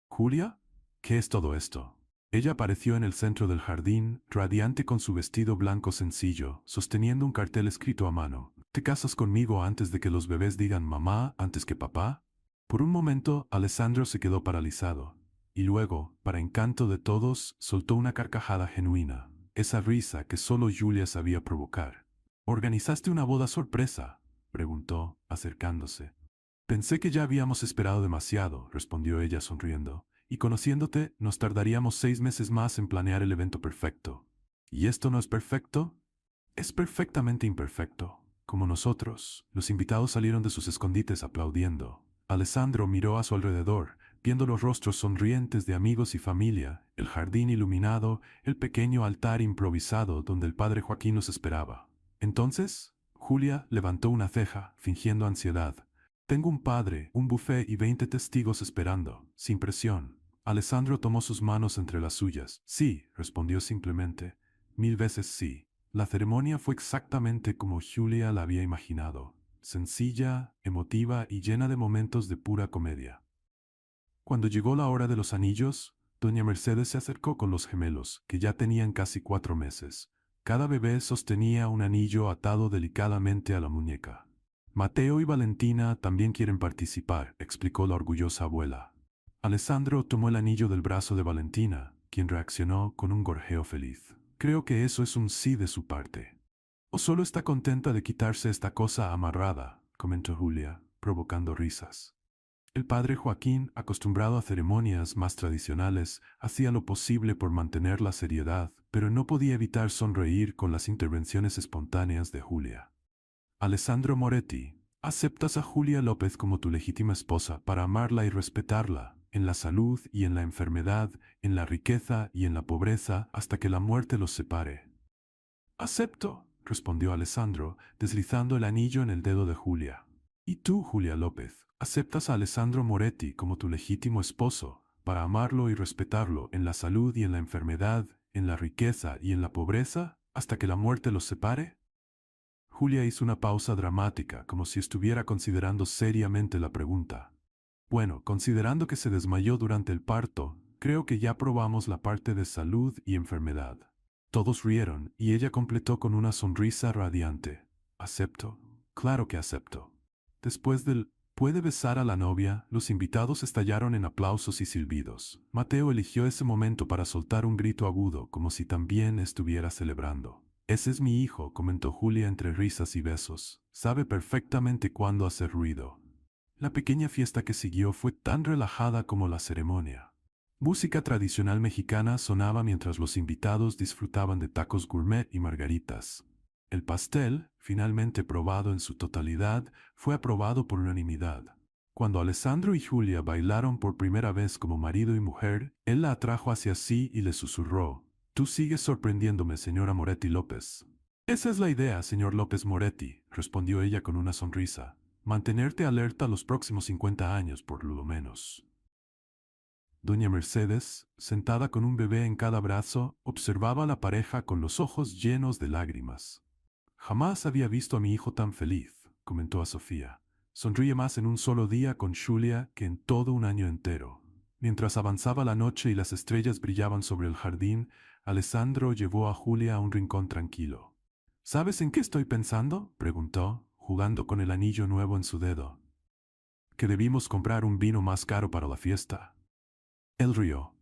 ¿Julia? ¿Qué es todo esto? Ella apareció en el centro del jardín, radiante con su vestido blanco sencillo, sosteniendo un cartel escrito a mano. ¿Te casas conmigo antes de que los bebés digan mamá antes que papá? Por un momento, Alessandro se quedó paralizado, y luego, para encanto de todos, soltó una carcajada genuina, esa risa que solo Julia sabía provocar. ¿Organizaste una boda sorpresa?, preguntó, acercándose. Pensé que ya habíamos esperado demasiado, respondió ella sonriendo, y conociéndote, nos tardaríamos 6 meses más en planear el evento perfecto. ¿Y esto no es perfecto? Es perfectamente imperfecto. Como nosotros, los invitados salieron de sus escondites aplaudiendo. Alessandro miró a su alrededor, viendo los rostros sonrientes de amigos y familia, el jardín iluminado, el pequeño altar improvisado donde el padre Joaquín los esperaba. Entonces, Julia levantó una ceja, fingiendo ansiedad. Tengo un padre, un buffet y 20 testigos esperando, sin presión. Alessandro tomó sus manos entre las suyas. Sí, respondió simplemente. 1000 veces sí. La ceremonia fue exactamente como Julia la había imaginado, sencilla, emotiva y llena de momentos de pura comedia. Cuando llegó la hora de los anillos, doña Mercedes se acercó con los gemelos, que ya tenían casi 4 meses. Cada bebé sostenía un anillo atado delicadamente a la muñeca. Mateo y Valentina también quieren participar, explicó la orgullosa abuela. Alessandro tomó el anillo del brazo de Valentina, quien reaccionó con un gorjeo feliz. Creo que eso es un sí de su parte. ¿O solo está contenta de quitarse esta cosa amarrada?, comentó Julia, provocando risas. El padre Joaquín, acostumbrado a ceremonias más tradicionales, hacía lo posible por mantener la seriedad, pero no podía evitar sonreír con las intervenciones espontáneas de Julia. Alessandro Moretti, aceptas a Julia López como tu legítima esposa para amarla y respetarla, en la salud y en la enfermedad, en la riqueza y en la pobreza, hasta que la muerte los separe. Acepto, respondió Alessandro, deslizando el anillo en el dedo de Julia. ¿Y tú, Julia López, aceptas a Alessandro Moretti como tu legítimo esposo, para amarlo y respetarlo en la salud y en la enfermedad, en la riqueza y en la pobreza, hasta que la muerte los separe? Julia hizo una pausa dramática, como si estuviera considerando seriamente la pregunta. Bueno, considerando que se desmayó durante el parto, creo que ya probamos la parte de salud y enfermedad. Todos rieron, y ella completó con una sonrisa radiante. Acepto. Claro que acepto. Después del «puede besar a la novia», los invitados estallaron en aplausos y silbidos. Mateo eligió ese momento para soltar un grito agudo, como si también estuviera celebrando. «Ese es mi hijo», comentó Julia entre risas y besos. «Sabe perfectamente cuándo hacer ruido». La pequeña fiesta que siguió fue tan relajada como la ceremonia. Música tradicional mexicana sonaba mientras los invitados disfrutaban de tacos gourmet y margaritas. El pastel, finalmente probado en su totalidad, fue aprobado por unanimidad. Cuando Alessandro y Julia bailaron por primera vez como marido y mujer, él la atrajo hacia sí y le susurró: Tú sigues sorprendiéndome, señora Moretti López. Esa es la idea, señor López Moretti, respondió ella con una sonrisa. Mantenerte alerta los próximos 50 años, por lo menos. Doña Mercedes, sentada con un bebé en cada brazo, observaba a la pareja con los ojos llenos de lágrimas. Jamás había visto a mi hijo tan feliz, comentó a Sofía. Sonríe más en un solo día con Julia que en todo un año entero. Mientras avanzaba la noche y las estrellas brillaban sobre el jardín, Alessandro llevó a Julia a un rincón tranquilo. ¿Sabes en qué estoy pensando?, preguntó, jugando con el anillo nuevo en su dedo. Que debimos comprar un vino más caro para la fiesta. Él rió.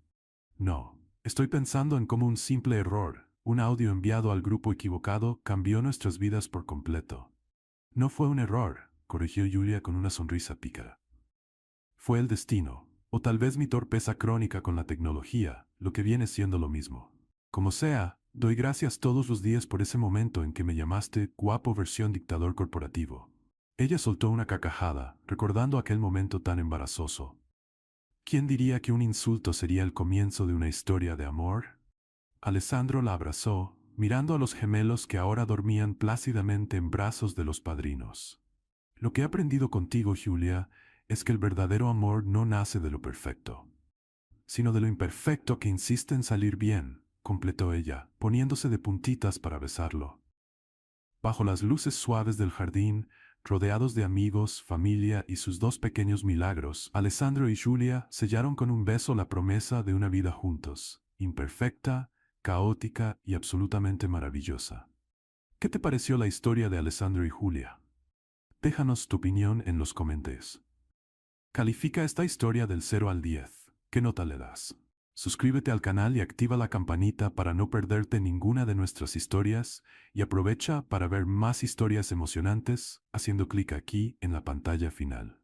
No, estoy pensando en cómo un simple error, un audio enviado al grupo equivocado, cambió nuestras vidas por completo. No fue un error, corrigió Julia con una sonrisa pícara. Fue el destino, o tal vez mi torpeza crónica con la tecnología, lo que viene siendo lo mismo. Como sea, doy gracias todos los días por ese momento en que me llamaste guapo versión dictador corporativo. Ella soltó una carcajada, recordando aquel momento tan embarazoso. ¿Quién diría que un insulto sería el comienzo de una historia de amor? Alessandro la abrazó, mirando a los gemelos que ahora dormían plácidamente en brazos de los padrinos. Lo que he aprendido contigo, Julia, es que el verdadero amor no nace de lo perfecto, sino de lo imperfecto que insiste en salir bien, completó ella, poniéndose de puntitas para besarlo. Bajo las luces suaves del jardín, rodeados de amigos, familia y sus dos pequeños milagros, Alessandro y Julia sellaron con un beso la promesa de una vida juntos, imperfecta, caótica y absolutamente maravillosa. ¿Qué te pareció la historia de Alessandro y Julia? Déjanos tu opinión en los comentarios. Califica esta historia del 0 al 10. ¿Qué nota le das? Suscríbete al canal y activa la campanita para no perderte ninguna de nuestras historias y aprovecha para ver más historias emocionantes haciendo clic aquí en la pantalla final.